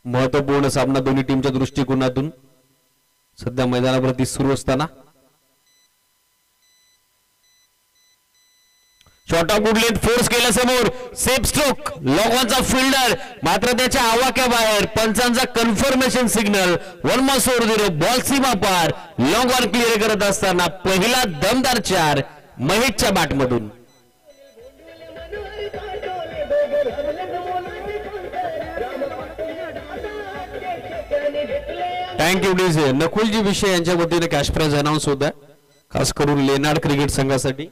Speaker 2: महत्वपूर्ण सामना दोन्ही टीमच्या दृष्टिकोनातून सध्या मैदानावरती सुरू असताना. शॉर्ट ऑफ गुडलेट फोर्स केला समोर. सेफ स्ट्रोक, लॉग ऑनचा फिल्डर मात्र त्याच्या आवाक्याबाहेर. पंचांचा कन्फर्मेशन सिग्नल. 1 मास ओव्हर 0. बॉल सीमा पार. लॉंग ऑन क्लिअर करत असताना पहिला दमदार 4 महेशच्या बॅटमधून. Thank you DJ. नकुलजी विषय यांच्या वतीने कॅश प्राइज अनाऊन्स होत आहे खास करून लेनार्ड क्रिकेट संघासाठी.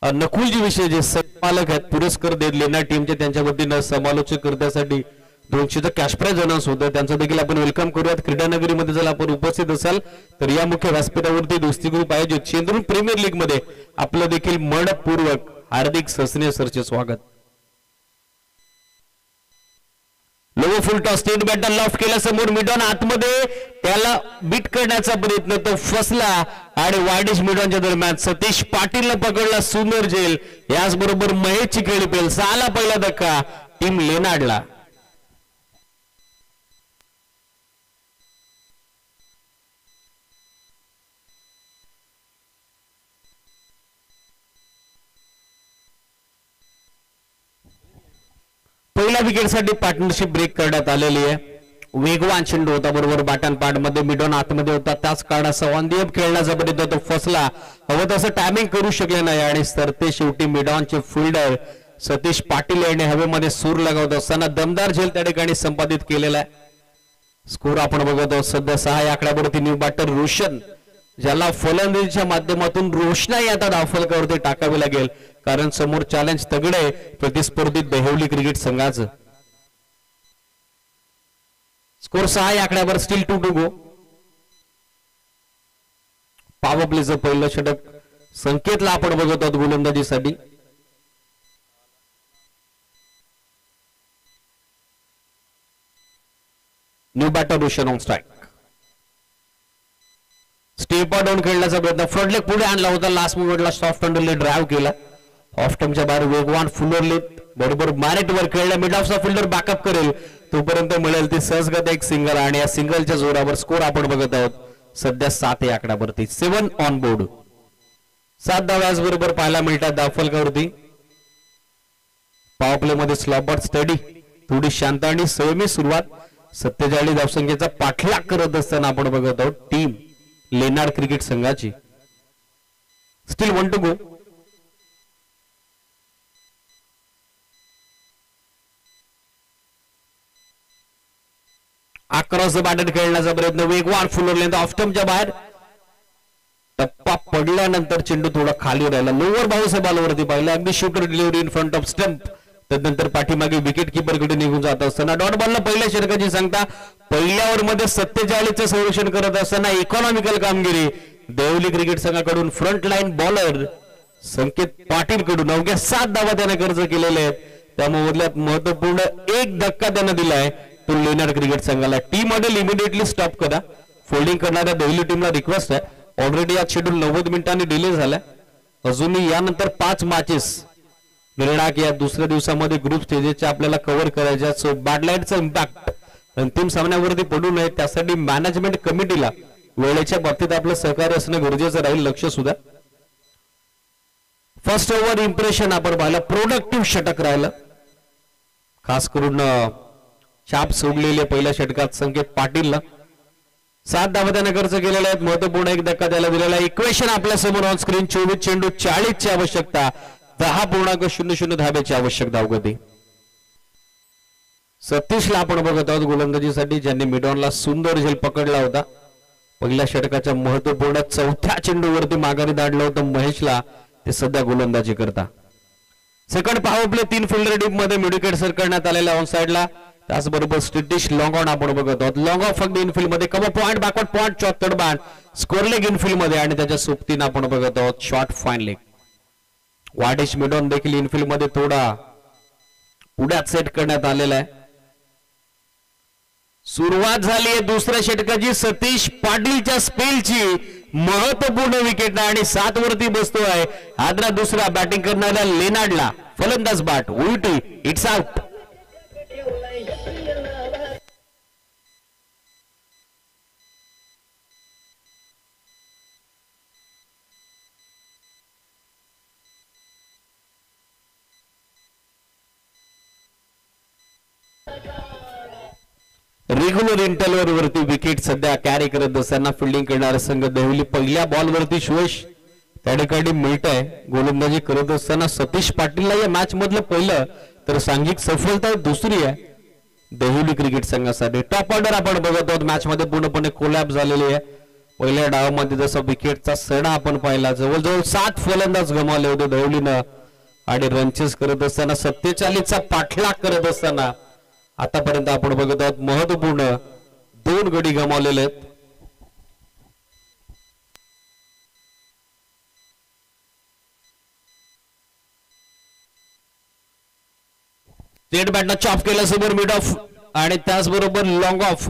Speaker 2: नकुलजी विषय जे मालक आहेत पुरस्कार देत लेनार्ड टीमचे त्यांच्या वतीनं समालोचक करण्यासाठी 200चं कॅश प्राइज अनाऊन्स होतं. त्यांचं देखील आपण वेलकम करूयात. क्रीडानगरीमध्ये जर आपण उपस्थित असाल तर या मुख्य व्यासपीठावरती दोस्ती ग्रुप आयोजित चेंद्रून प्रीमियर लीग मध्ये आपलं देखील मनपूर्वक हार्दिक सस्ने सरचे स्वागत. लोगो full toss. Straight batter loft केला समोर. मिडॉन आतमध्ये, त्याला बीट करण्याचा प्रयत्न तो फसला आणि वायडिश मिडॉनच्या दरम्यान सतीश पाटीलला पकडला. सुंदर जेल. याचबरोबर महेशची खेळी पेल. 6ला पहिला धक्का टीम लेनार्डला. पहिल्या विकेटसाठी पार्टनरशिप ब्रेक करण्यात आलेली आहे. वेगवान चेंडू होता, बरोबर बाटन पाड मध्ये मिडॉन आतमध्ये होता, त्याच काळाचा ऑन दी अप खेळण्याचा पर्यंत तो फसला. हवं तसं टायमिंग करू शकले नाही आणि सरते शेवटी मिडॉनचे फिल्डर सतीश पाटील यांनी हवेमध्ये सूर लगावत असताना दमदार झेल त्या ठिकाणी संपादित केलेला आहे. स्कोर आपण बघत आहोत सध्या 6 या आकड्यावरती. न्यू बॅटर रोशन, ज्याला फलंदाजीच्या माध्यमातून रोषणाई आता धावफलकावरती टाकावी लागेल, कारण समोर चॅलेंज तगडे प्रतिस्पर्धित दहिवली क्रिकेट संघाचं. स्कोर 6 या आकड्यावर. Still 2 to go. पॉवर प्लेचं पहिलं षटक संकेतला आपण बघत आहोत गोलंदाजीसाठी. New batter Roshan on strike. Step down खेळण्याचा प्रयत्न, फ्रंट लेग पुढे आणला होता, लास्ट मोमेंटला सॉफ्ट हँडलने ड्राईव्ह केला. ऑफ टर्मच्या बाहेर वेगवान फुलरलेत, बरोबर मॅरेटवर खेळला. मिड ऑफचा फिल्डर बॅकअप करेल तोपर्यंत मिळेल ती सहजगत एक सिंगल आणि या सिंगलच्या जोरावर स्कोर आपण बघत आहोत सध्या 7 या आकड्यावरती. 7 ऑन बोर्ड. 7 धावा बरोबर पाहायला मिळतात धावफलकावरती. पॉवर प्ले मध्ये स्लॉबॉट स्टडी, थोडी शांत आणि संयमी सुरुवात. 47 धावसंख्येचा पाठलाग करत असताना आपण बघत आहोत टीम लेनार्ड क्रिकेट संघाची. Still 1 to go. Across the batter खेळण्याचा प्रयत्न, वेगवान फुलरलेंथ ऑफ स्टंपच्या बाहेर. टप्पा पडल्यानंतर चेंडू थोडा खाली राहिला. लोअर बाउन्स बॉलवरती पाहिला, अगदी shooter delivery in front off stump. त्यानंतर पाठीमागे विकेट किपर कडे निघून जात असताना डॉट बॉलला पहिल्या षटकाची सांगता. पहिल्या ओव्हरमध्ये 47चं संरक्षण करत असताना इकॉनॉमिकल कामगिरी देवली क्रिकेट संघाकडून. फ्रंट लाईन बॉलर संकेत पाटील कडून अवघ्या 7 धावा त्याने खर्च केलेले आहेत. त्यामुळे महत्वपूर्ण एक धक्का त्यानं दिलाय तो लेनार्ड क्रिकेट संघाला. टीम मॉडेल इमिडिएटली स्टॉप करा. फोल्डिंग करणाऱ्या देवली टीमला रिक्वेस्ट आहे. ऑलरेडी आज शेड्यूल 90 मिनिटांनी डिले झालाय. अजूनही यानंतर 5 मॅचेस निर्णायक या दुसऱ्या दिवसामध्ये ग्रुप स्टेजेसच्या आपल्याला कव्हर करायच्या. सो बॅडलाईटचा इम्पॅक्ट अंतिम सामन्यावरती पडू नये त्यासाठी मॅनेजमेंट कमिटीला वेळेच्या बाबतीत आपलं सहकार्य असणं गरजेचं राहील. लक्ष सुद्धा. फर्स्ट ओव्हर इम्प्रेशन आपण पाहिलं, प्रोडक्टिव्ह षटक राहिलं. खास करून छाप सोडलेले पहिल्या षटकात संकेत पाटीलला. 7 धावा त्याने खर्च केलेल्या आहेत. महत्वपूर्ण एक धक्का त्याला दिलेला आहे. इक्वेशन आपल्या समोर ऑन स्क्रीन. 24 चेंडू 40 ची आवश्यकता, 10.00 धाब्याची आवश्यक धावगती. सतीशला आपण बघत आहोत गोलंदाजीसाठी, ज्यांनी मिडॉनला सुंदर झेल पकडला होता. पहिल्या षटकाच्या महत्वपूर्ण 4थ्या चेंडूवरती माघारी धाडलं होतं महेशला. ते सध्या गोलंदाजी करता. Second power play 3 fielder deep मध्ये मिडविकेट सर करण्यात आलेल्या ऑन साइडला. त्याचबरोबर स्टिटिश लॉंग ऑन आपण बघत आहोत. लॉंग ऑफ अगदी इनफिल्ड मध्ये, cover point, backward point, 74 bat, score leg Enfield मध्ये आणि त्याच्या सोबतीनं आपण बघत आहोत शॉर्ट फाईन लेग. वाडिश मिडॉन देखील इनफिल्ड मध्ये थोडा पुढ्यात सेट करण्यात आलेला आहे. सुरुवात झाली आहे दुसऱ्या षटकाची सतीश पाटीलच्या स्पेलची. महत्वपूर्ण विकेट आणि 7 वरती बसतोय. आदरा दुसरा बॅटिंग करणाऱ्या लेनार्डला फलंदाज बाट उलटी, इट्स आउट. रेग्युलर इंटरव्हल वरती विकेट सध्या कॅरी करत असताना फिल्डिंग करणारा संघ देवली. पहिल्या बॉल वरती सुयश त्या ठिकाणी मिळत आहे. गोलंदाजी करत असताना सतीश पाटीलला या मॅच मधलं पहिलं तर सांघिक सफलता दुसरी आहे देवली क्रिकेट संघासाठी. टॉप ऑर्डर आपण बघत आहोत. मॅच मध्ये पूर्णपणे कोलॅप झालेली आहे. पहिल्या डावामध्ये जसा विकेटचा सडा आपण पाहिला, जवळजवळ 7 फलंदाज गमावले होते देवलीनं आणि रनचेस करत असताना 47चा पाठलाग करत असताना आतापर्यंत आपण बघत आहोत महत्वपूर्ण 2 गडी गमावलेले आहेत. स्टेट बॅटनं चॉप केलं समोर मिड ऑफ आणि त्याचबरोबर लॉंग ऑफ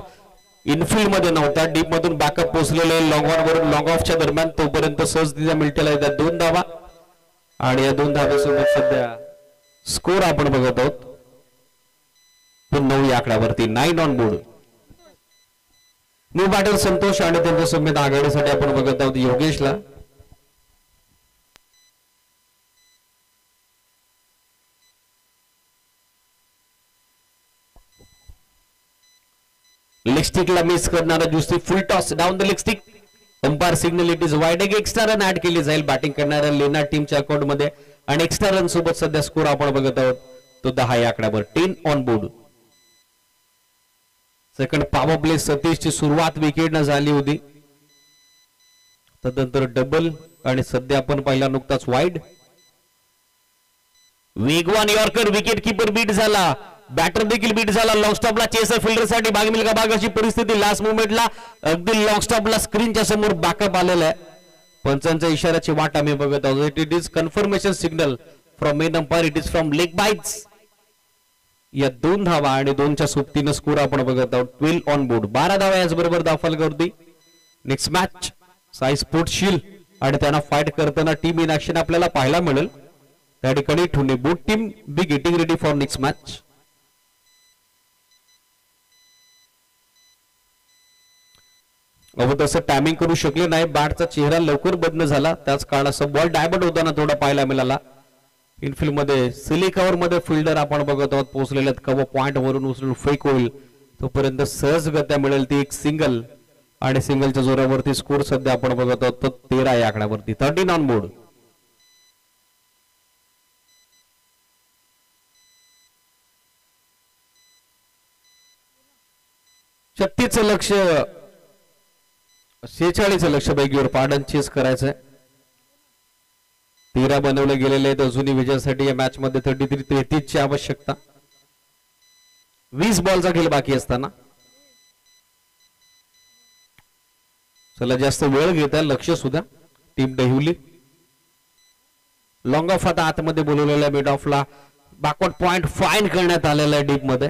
Speaker 2: इनफिल्ड मध्ये नव्हता. डीप मधून बॅकअप पोहोचलेले लॉंग ऑन वरून लॉंग ऑफच्या दरम्यान तोपर्यंत सहजरित्या मिळतेला येतात 2 धावा आणि या 2 धाव्यासोबत सध्या स्कोर आपण बघत आहोत 9 या आकड्यावरती. 9 on board. New batter Santosh आणि त्यांच्या समेत आघाडीसाठी आपण बघत आहोत योगेशला. लेग स्टिकला मिस करणारा जुस्ती full toss down the leg stick. Umpire signal it is wide. एक एक्स्ट्रा रन ऍड केली जाईल बॅटिंग करणाऱ्या लेनार्ड टीमच्या अकाउंट मध्ये आणि एक्स्ट्रा रन सोबत सध्या स्कोर आपण बघत आहोत तो 10 या आकड्यावर. 10 on board. Second power play सतीशची सुरुवात विकेटनं झाली होती. तदनंतर डबल आणि सध्या आपण पाहिला नुकताच वाईड. वेगवान यॉर्कर विकेट किपर बीट झाला. बॅटर देखील बीट झाला. लॉंग स्टॉपला चेसर फिल्डर साठी भाग मिल्का भाग अशी परिस्थिती. लास्ट मुवमेंटला अगदी लॉंग स्टॉपला स्क्रीनच्या समोर बॅकअप आलेला आहे. पंचांच्या इशाऱ्याची वाट आम्ही बघत आहोत. It is confirmation signal from main umpire. It is from leg byes. या 2 धावा आणि 2च्या सोबतीनं स्कोर आपण बघत आहोत. 12 ऑन बोर्ड. 12 धावा याचबरोबर दाफलकरती. Next match Sai sports shield आणि त्यांना फाईट करताना टीम इन ऍक्शन आपल्याला पाहायला मिळेल. त्या ठिकाणी ठुणे both team be getting ready for next match. तसं टायमिंग करू शकले नाही. बॅटचा चेहरा लवकर बदल झाला. त्याच कारणास्तव बॉल डायवर्ट होताना थोडा पाहायला मिळाला. इनफिल्ड मध्ये सिली कव्हर मध्ये फिल्डर आपण बघत आहोत पोहोचलेले. कव्हर पॉइंट वरून उचलून फेक होईल तोपर्यंत सहजगत्या मिळेल ती एक सिंगल आणि सिंगलच्या जोरावरती स्कोर सध्या आपण बघत आहोत तो 13 या आकड्यावरती. 13 ऑन बोर्ड. छत्तीसचं लक्ष 46 लक्ष पैकीवर पार्डन चेस करायचंय. 13 बनवले गेलेले आहेत अजूनही विजयासाठी या मॅच मध्ये. 33 ची आवश्यकता. 20 बॉलचा खेळ बाकी असताना चला जास्त वेळ घेता लक्ष सुद्धा टीम दहिवली. लॉंग ऑफ आता आतमध्ये बोलवलेला मिड ऑफला बॅकवर्ड पॉइंट फाईन करण्यात आलेला आहे डीप मध्ये.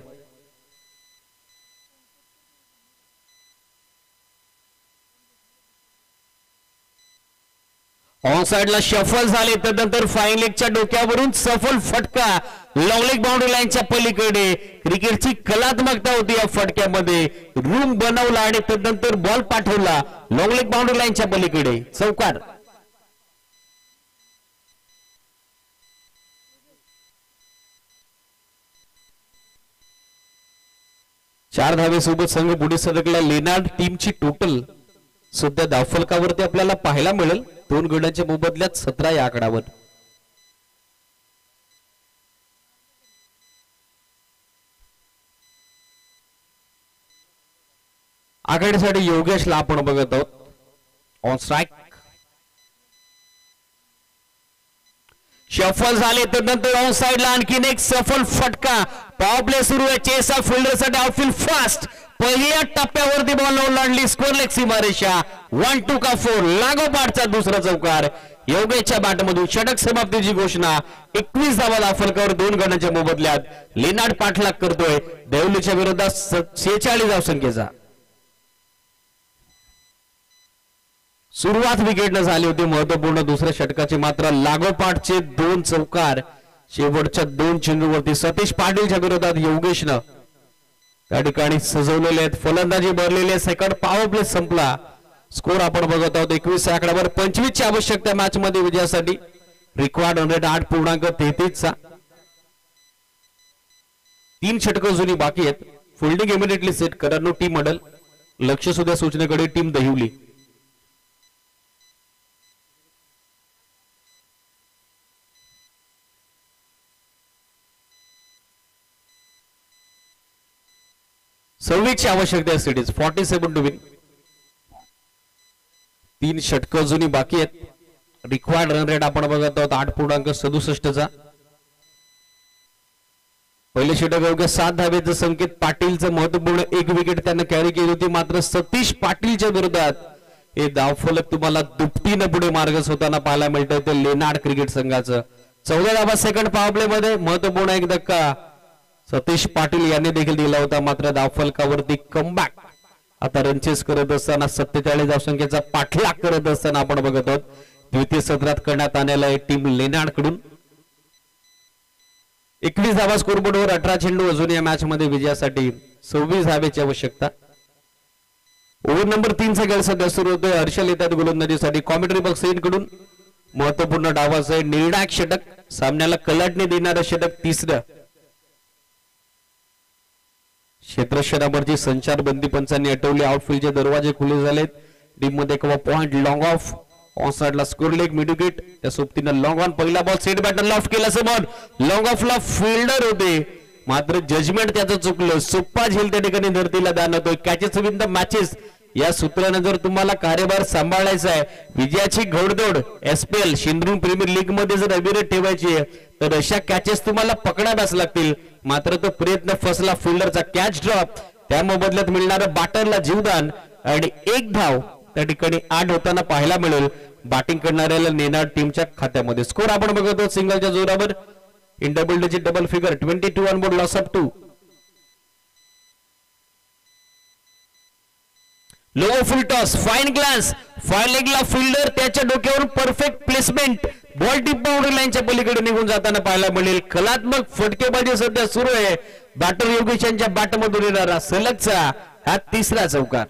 Speaker 2: ऑन साइडला शफल झाले. त्यानंतर फाईन लेगच्या डोक्यावरून सफल फटका लॉंग लेग बाउंड्री लाईनच्या पलीकडे. क्रिकेटची कलात्मकता होती या फटक्यामध्ये. रूम बनवला आणि त्यानंतर बॉल पाठवला लॉंग लेग बाउंड्री लाईनच्या पलीकडे. चौकार. चार धावेसोबत संघ पुढे सरकला. लेनार्ड टीमची टोटल सध्या धावफलकावरती आपल्याला पाहायला मिळेल 2 गड्यांच्या मोबदल्यात 17 या आकड्यावर. आघाडीसाठी योगेशला आपण बघत आहोत. On strike. शफल झाले त्यानंतर ऑन साइडला आणखीन एक सफल फटका. पॉवर प्ले सुरू आहे. चेसा फिल्डर साठी आउटफील्ड फास्ट. पहिल्या टप्प्यावरती बॉल लावली. स्कोर लेग सीमारेषा. 1-2 का 4 लागोपाठचा दुसरा चौकार. योगेशच्या बॅटमधून षटक समाप्तीची घोषणा. 21 धावा दाफलकावर 2 गड्यांच्या मोबदल्यात. लेनार्ड पाठलाग करतोय देवलीच्या विरोधात 46 धावसंख्येचा. सुरुवात विकेटनं झाली होती महत्वपूर्ण दुसऱ्या षटकाची. मात्र लागोपाठचे 2 चौकार शेवटच्या 2 चेंडूवरती सतीश पाटीलच्या विरोधात योगेशनं त्या ठिकाणी सजवलेले आहेत. फलंदाजी भरलेली आहे. सेकंड पॉवर प्ले संपला. स्कोर आपण बघत आहोत 21 आकड्यावर. 25 ची आवश्यकता मॅच मध्ये विजयासाठी. रिक्वायर्ड 8.33 चा. 3 षटकं जुनी बाकी आहेत. फिल्डिंग इमिडिएटली सेट करा. No team model. लक्ष सुद्धा सूचनेकडे टीम दहिवली. ची आवश्यकता आहे. Cities 47 to win. 3 षटकं जुनी बाकी आहेत. रिक्वायर्ड रन रेट आपण बघत आहोत 8.67 चा. पहिले षटक अवघ्या 7 धावेचं संकेत पाटीलचं महत्वपूर्ण 1 विकेट त्यांना कॅरी केली होती. मात्र सतीश पाटीलच्या विरोधात हे धावफलक तुम्हाला दुपटीनं पुढे मार्गस होताना पाहायला मिळतंय. ते लेनार्ड क्रिकेट संघाचं 14 धावा सेकंड पॉवर प्ले मध्ये. महत्वपूर्ण 1 धक्का सतीश पाटील यांनी देखील दिला होता. मात्र धावफलकावरती कमबॅक. आता रनचेस करत असताना 47 धावसंख्येचा पाठलाग करत असताना आपण बघत आहोत द्वितीय सत्रात करण्यात आलेला आहे टीम लेनार्ड कडून. 21 धावा स्कोरबोर्डवर. 18 चेंडू अजून या मॅच मध्ये विजयासाठी. 26 धावेची आवश्यकता. ओव्हर नंबर 3 चा खेळ सध्या सुरू होतोय. हर्षल येतात गोलंदाजीसाठी. कॉमेंट्री बॉक्स कडून महत्वपूर्ण डावाचं आहे. निर्णायक षटक. सामन्याला कलाटणी देणारं षटक 3रं. क्षेत्रक्षणावरची संचारबंदी पंचांनी हटवली. आउटफील्डचे दरवाजे खुले झालेत. टीम मध्ये एक पॉइंट लॉंग ऑफ ऑन साइडला स्कोर लेग मिड विकेट. त्या सोबतीनं लॉंग ऑन पहिला बॉल सेट बॅटर लॉफ्ट केला समोर लॉंग ऑफला फिल्डर होते मात्र जजमेंट त्याचं चुकलं. सोप्पा झेल त्या ठिकाणी धरतीला दान होतोय. कॅचेस विन द मॅचेस या सूत्राने जर तुम्हाला कार्यभार सांभाळायचा आहे विजयाची घोडदौड एसपीएल सिंधू प्रीमियर लीग मध्ये जर अविरत ठेवायची आहे तर अशा कॅचेस तुम्हाला पकडाव्याच लागतील. मात्र तो प्रयत्न फसला. फिल्डरचा कॅच ड्रॉप त्या मोबदल्यात मिळणारं बॅटरला जीवदान आणि एक धाव त्या ठिकाणी 8 होताना पाहायला मिळेल. बॅटिंग करणाऱ्याला नेणार टीमच्या खात्यामध्ये. स्कोर आपण बघतो सिंगलच्या जोरावर in double digit double figure 22 on board loss of 2. Low full toss fine glance फायर लेगला फिल्डर त्याच्या डोक्यावरून perfect placement ball tip boundary लाईनच्या पलीकडे निघून जाताना पाहायला मिळेल. कलात्मक फटकेबाजी सध्या सुरू आहे. बॅटर योगेश यांच्या बॅटमधून येणारा सलगचा हा तिसरा चौकार.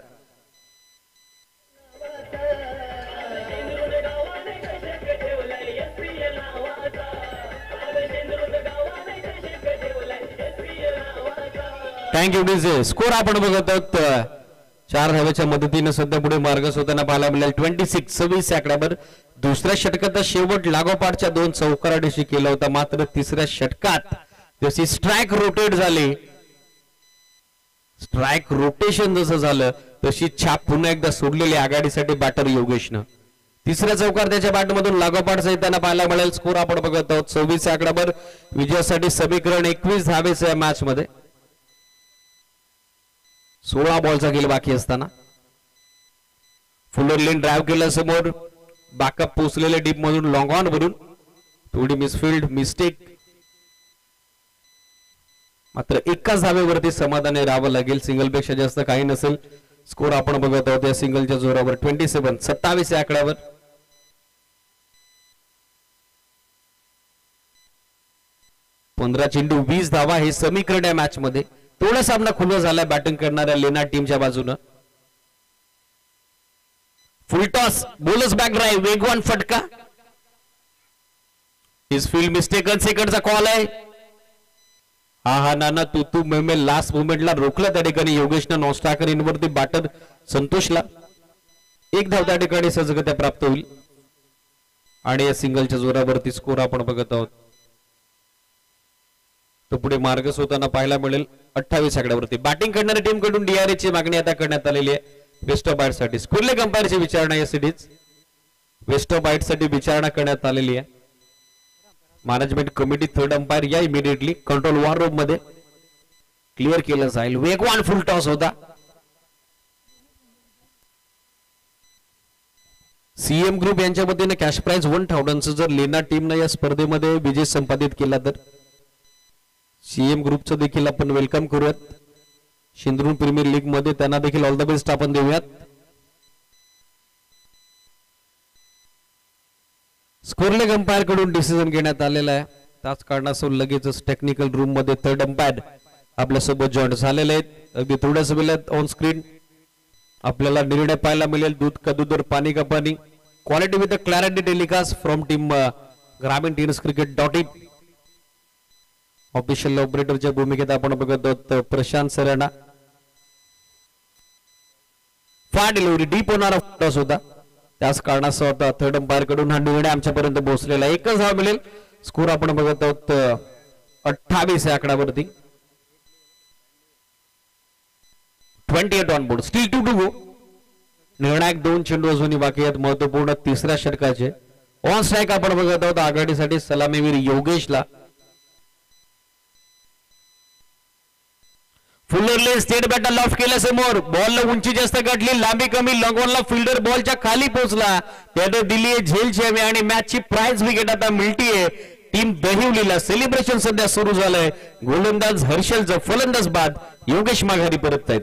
Speaker 2: Thank you DJ. स्कोर आपण बघत आहोत 4 धावेच्या मदतीने सध्या पुढे मार्गस होताना पाहायला मिळेल. 26 आकड्यावर. दुसऱ्या षटकात शेवट लागोपाठच्या 2 चौकाराडीशी केला होता मात्र तिसऱ्या षटकात जशी स्ट्राईक रोटेट झाली स्ट्राईक रोटेशन जसं झालं तशी छाप पुन्हा एकदा सोडलेली आघाडीसाठी बॅटर योगेशनं. तिसऱ्या चौकार त्याच्या बॅटमधून लागोपाठ येताना पाहायला मिळेल. स्कोर आपण बघत आहोत 26 आकड्यावर. विजयासाठी समीकरण 21 धावेचं या मॅच मध्ये. 16 बॉलचा गेल बाकी असताना फुलर लेन ड्राईव्ह केलं समोर बॅकअप पोचलेले डीप मधून लॉंग ऑन वरून थोडी मिसफिल्ड मिस्टेक मात्र एकाच धावेवरती समाधानी राहावं लागेल. सिंगल पेक्षा जास्त काही नसेल. स्कोर आपण बघत आहोत या सिंगलच्या जोरावर 27 या आकड्यावर. पंधरा चेंडू 20 धावा हे समीकरण या मॅच मध्ये. थोडा सामना खुला झालाय बॅटिंग करणाऱ्या लेना टीमच्या बाजूनं. फुल टॉस बोलस बॅक ड्राईव्ह वेगवान फटका. इस फील्ड मिस्टेकन सेकंडचा कॉल आहे. हा नाना तू मे लास्ट मोमेंटला रोखला त्या ठिकाणी योगेशनं नॉस्टाकर इनवरती बॅटर संतोषला. एक धाव त्या ठिकाणी सहजगत्या प्राप्त होईल आणि या सिंगलच्या जोरावरती स्कोर आपण बघत आहोत. तो पुढे मार्गस होताना पाहायला मिळेल 28 आकड्यावरती. बॅटिंग करणाऱ्या टीम कडून डीआरए ची मागणी आता करण्यात आलेली आहे वेस्ट ऑफ बाईट साठी. स्कुर्ले कंपायरची विचारणा या सिटीज वेस्ट ऑफ बाईट साठी विचारणा करण्यात आलेली आहे. मॅनेजमेंट कमिटी थर्ड अंपायर या इमिडिएटली कंट्रोल वॉर रूम मध्ये क्लिअर केलं जाईल. वेगवान फुल टॉस होता. सीएम ग्रुप यांच्या वतीने कॅश प्राइज 1000 जर लेना टीमनं या स्पर्धेमध्ये विजय संपादित केला तर सीएम ग्रुपचं देखील आपण वेलकम करूयात. सिंधू प्रीमियर लीग मध्ये त्यांना देखील ऑल द बेस्ट आपण देऊयात. स्कोरलेग अंपायर कडून डिसिजन घेण्यात आलेला आहे. त्याच कारणासह लगेचच टेक्निकल रूम मध्ये थर्ड अंपायर आपल्यासोबत जॉईन झालेले आहेत. अगदी थोड्याच वेळात ऑन स्क्रीन आपल्याला निर्णय पाहायला मिळेल. दूध का दूध और पाणी का पाणी. Quality with clarity telecast from team ग्रामीण टेनिस क्रिकेट.in. ऑफिशियल ऑपरेटरच्या भूमिकेत आपण बघत आहोत प्रशांत सराणा. फार डिलिव्हरी डीप होणारा टॉस होता. त्याच कारणासह आता थर्ड अंपायर कडून हा निर्णय आमच्यापर्यंत पोहोचलेला. एकच धाव मिळेल. स्कोर आपण बघत आहोत 28 या आकड्यावरती. 28 on board. Still 2 to go. निर्णायक 2 चेंडू अजूनही बाकी आहेत महत्वपूर्ण तिसऱ्या षटकाचे. ऑन स्ट्राईक आपण बघत आहोत आघाडीसाठी सलामीवीर योगेशला. फुलरले स्टेट बॅटर लॉफ्ट केलं समोर बॉलला उंची जास्त गाठली लांबी कमी लॉंगॉनला फिल्डर बॉलच्या खाली पोहोचला. त्याने दिली आहे झेलची हवी आणि मॅचची प्राइज विकेट आता मिळतीये टीम दहिवलीला. सेलिब्रेशन सध्या सुरू झालंय. गोलंदाज हर्षलचं फलंदाज बाद योगेश माघारी परत आहेत.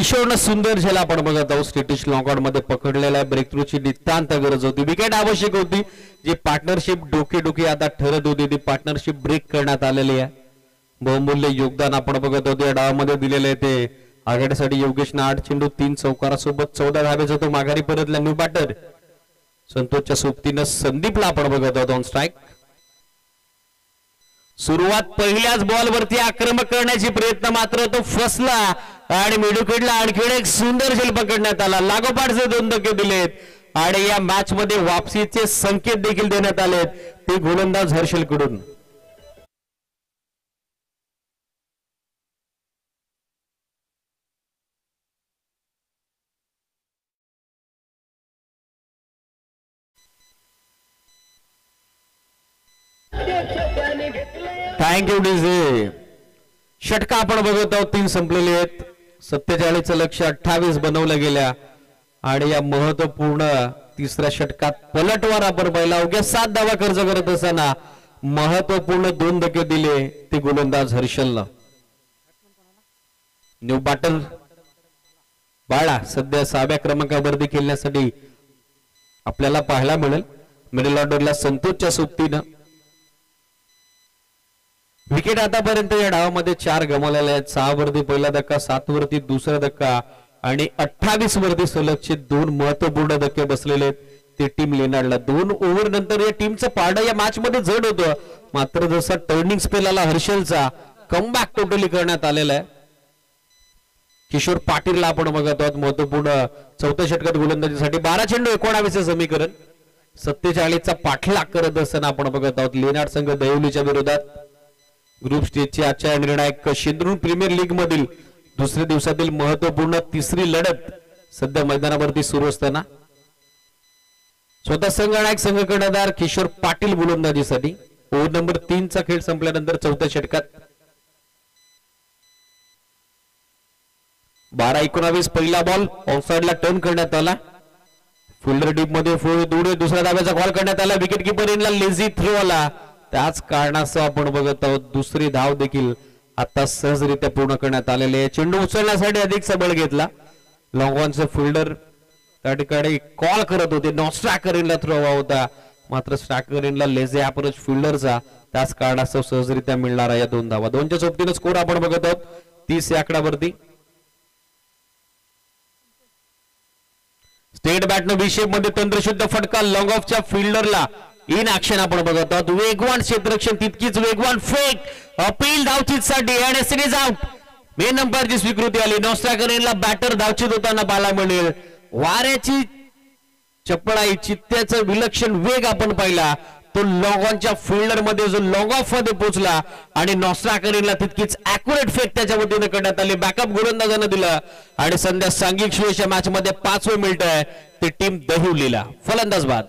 Speaker 2: किशोरनं सुंदर झेल आपण बघत आहोत. स्टेटिश लॉकआउट मध्ये पकडलेल्या ब्रेक थ्रूची नितांत गरज होती. विकेट आवश्यक होती. जी पार्टनरशिप डोके आता ठरत होती ती पार्टनरशिप ब्रेक करण्यात आलेली आहे. बहुमूल्य योगदान आपण बघत होतो या डावामध्ये दिलेले ते आघाडीसाठी योगेशनं 8 चेंडू 3 चौकारासोबत 14 धाब्याचा तो माघारी परतला. न्यू बॅटर संतोषच्या सोबतीनं संदीपला आपण बघत आहोत ऑन स्ट्राईक. सुरुवात पहिल्याच बॉल वरती आक्रमक करण्याची प्रयत्न मात्र तो फसला आणि मिडविकेटला आणखी एक सुंदर झेल पकडण्यात आला. लागोपाठचे 2 धक्के दिलेत आणि या मॅच मध्ये वापसीचे संकेत देखील देण्यात आलेत ते गोलंदाज हर्षल कडून. Thank you DJ. षटका आपण बघत आहोत 3 संपलेले आहेत. 47चं लक्ष 28 बनवलं गेल्या आणि या महत्वपूर्ण तिसऱ्या षटकात पलटवार आपण पहिला अवघ्या 7 धावा खर्च करत असताना महत्वपूर्ण 2 धक्के दिले ते गोलंदाज हर्षलला. न्यू बॅटर बाळा सध्या 6व्या क्रमांकावरती खेळण्यासाठी आपल्याला पाहायला मिळेल. मिडल ऑर्डरला संतोषच्या सोबतीनं. विकेट आतापर्यंत या डावामध्ये 4 गमावलेल्या आहेत. 6 वरती पहिला धक्का, 7 वरती दुसरा धक्का आणि 28 वरती सलगचे 2 महत्वपूर्ण धक्के बसलेले आहेत ते टीम लेनार्डला. 2 ओव्हर नंतर या टीमचं पारडं या मॅच मध्ये जड होतं. मात्र जसा टर्निंग स्पेल आला हर्षलचा कमबॅक टोटली करण्यात आलेला आहे. किशोर पाटीलला आपण बघत आहोत महत्वपूर्ण 4थ्या षटकात गोलंदाजीसाठी 12 चेंडू 19 समीकरण. 47चा पाठलाग करत असताना आपण बघत आहोत लेनार्ड संघ दहिवलीच्या विरोधात. ग्रुप स्टेजची आजच्या निर्णायक शेंद्रून प्रीमियर लीग मधील दुसऱ्या दिवसातील महत्वपूर्ण 3री लढत सध्या मैदानावरती सुरू असताना स्वतः संघनायक संघ कर्णधार किशोर पाटील गोलंदाजीसाठी. ओव्हर नंबर 3चा खेळ संपल्यानंतर 4थ्या षटकात 12-19 पहिला बॉल ऑफसाइडला टर्न करण्यात आला. फिल्डर डीप मध्ये दूर दुसऱ्या धाब्याचा कॉल करण्यात आला. विकेट किपरला लेझी थ्रो आला. त्याच कारणासह आपण बघत आहोत दुसरी धाव देखील आता सहजरित्या पूर्ण करण्यात आलेले आहे. चेंडू उचलण्यासाठी अधिक सबळ घेतला. लॉंग ऑनचे फिल्डर त्या ठिकाणी कॉल करत होते. नॉस्ट्रॅकरिनला थ्रो हवा होता मात्र स्ट्रॅकरिनला लेझी अप्रोच फिल्डरचा त्याच कारणासह सहजरित्या मिळणारा या 2 धावा. 2च्या सोबतीनं स्कोर आपण बघत आहोत 30 या आकड्यावरती. स्टेट बॅटनं विशेप मध्ये तंत्रशुद्ध फटका लॉंग ऑफच्या फिल्डरला इन ऍक्शन आपण बघत आहोत. वेगवान क्षेत्ररक्षण तितकीच वेगवान फेक अपील धावचीतसाठी आणि सिरीज आउट. मेन अंपायरची स्वीकृती आली. नॉस्ट्रॅकरिनला बॅटर धावचीत होताना पाहायला मिळेल. वाऱ्याची चपळाई चित्त्याचं विलक्षण वेग आपण पाहिला तो लॉंग ऑनच्या फिल्डर मध्ये जो लॉंग ऑफ मध्ये पोहोचला आणि नॉस्ट्रॅकरिनला तितकीच ऍक्युरेट फेक त्याच्या वतीने करण्यात आली. बॅकअप गोलंदाजानं दिला आणि संध्या सांघिक श्रेयच्या मॅच मध्ये 5वं मिनिट आहे ते टीम दहिवलीला. फलंदाज बाद.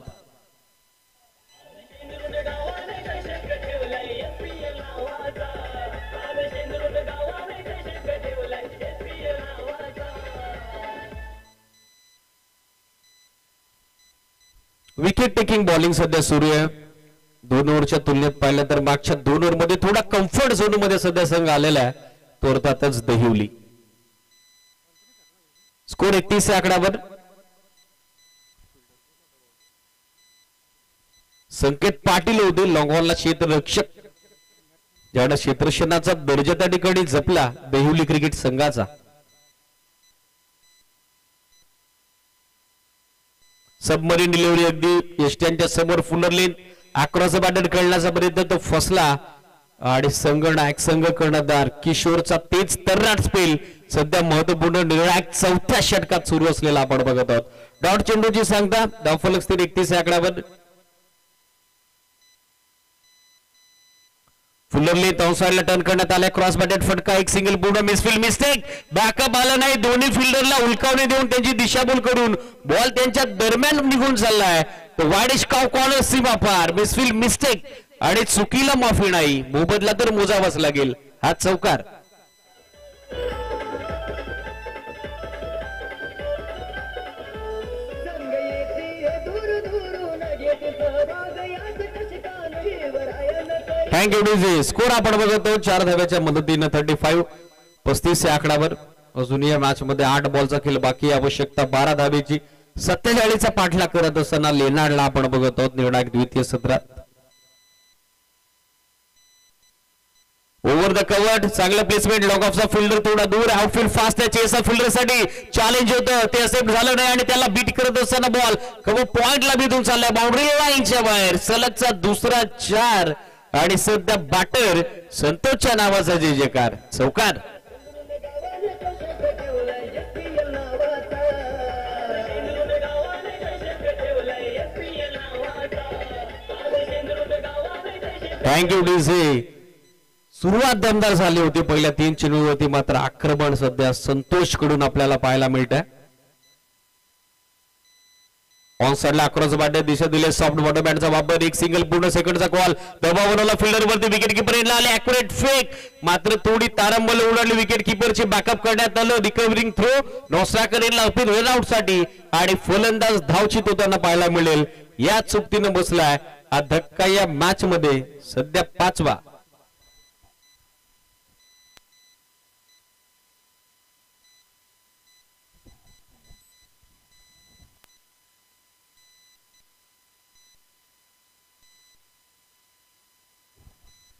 Speaker 2: विकेट टेकिंग बॉलिंग सध्या सुरू आहे. 2 ओव्हरच्या तुलनेत पाहिलं तर मागच्या 2 ओव्हर मध्ये थोडा कम्फर्ट झोन मध्ये सध्या संघ आलेला आहे तो अर्थातच दहिवली. स्कोर 31 या आकड्यावर. संकेत पाटील होते लॉंगॉनला क्षेत्ररक्षक. ज्यानं क्षेत्ररक्षणाचा दर्जा त्या ठिकाणी जपला दहिवली क्रिकेट संघाचा. सबमरीन डिलिव्हरी अगदी यष्ट्यांच्या समोर फुलर लेन अक्रॉस बॅटर खेळण्याचा प्रयत्न तो फसला आणि संघनायक संघ कर्णधार किशोरचा तेच तर्राट स्पेल सध्या महत्वपूर्ण निर्णायक 4थ्या षटकात सुरू असलेला आपण बघत आहोत. डॉट चेंडूची सांगता धावफलक स्थिर 31 या आकड्यावर. फुलर लेन ऑफसाइडला टर्न करण्यात आला. क्रॉस बॅटेड फटका एक सिंगल पूर्ण मिसफील्ड मिस्टेक. बॅकअप आला नाही. दोन्ही फिल्डरला उलकावणी देऊन त्यांची दिशाभूल करून बॉल त्यांच्या दरम्यान निघून चाललाय. तो वाडिश काव कॉर्नर सीमा पार. मिसफील्ड मिस्टेक आणि चुकीला माफी नाही. मोबदला तर मोजावाच लागेल. हा चौकार. Thank you DJ. स्कोर आपण बघतो 4 धाव्याच्या मदतीनं 35 या आकड्यावर. अजून या मॅच मध्ये 8 बॉलचा खेळ बाकी, आवश्यकता 12 धावेची. 47चा पाठलाग करत असताना लेनार्डला आपण बघत आहोत निर्णायक द्वितीय सत्रात. ओव्हर द कव्हर, चांगलं प्लेसमेंट, लॉग ऑफचा फिल्डर थोडा दूर, आउटफील्ड फास्ट आहे. चेसा फिल्डर साठी चॅलेंज होतं, ते असेप्ट झालं नाही आणि त्याला बीट करत असताना बॉल कव्हर पॉइंटला बीटून चाललाय बाउंड्री लाईनच्या बाहेर. सलगचा दुसरा 4 आणि सध्या बॅटर संतोषच्या नावाचा जयजयकार. चौकार. Thank you DC. सुरुवात दमदार झाली होती पहिल्या 3 चेंडूवरती, मात्र आक्रमण सध्या संतोष कडून आपल्याला पाहायला मिळत आहे. ऑन साइडला अक्रॉस बॅट दिशा दिले, सॉफ्ट बॉटम बॅटचा वापर, एक सिंगल पूर्ण सेकंडचा कॉल, दबाव बनवला फिल्डर वरती, विकेट किपर येणार आले, ॲक्युरेट फेक, मात्र थोडी तारंबल उडाली. विकेट किपरची बॅकअप करण्यात आलं, रिकव्हरिंग थ्रो, नॉस्ट्राकर येईल अपील रन आउट साठी आणि फलंदाज धावचित होताना पाहायला मिळेल. या चुकतीनं बसलाय हा धक्का या मॅच मध्ये सध्या 5वा.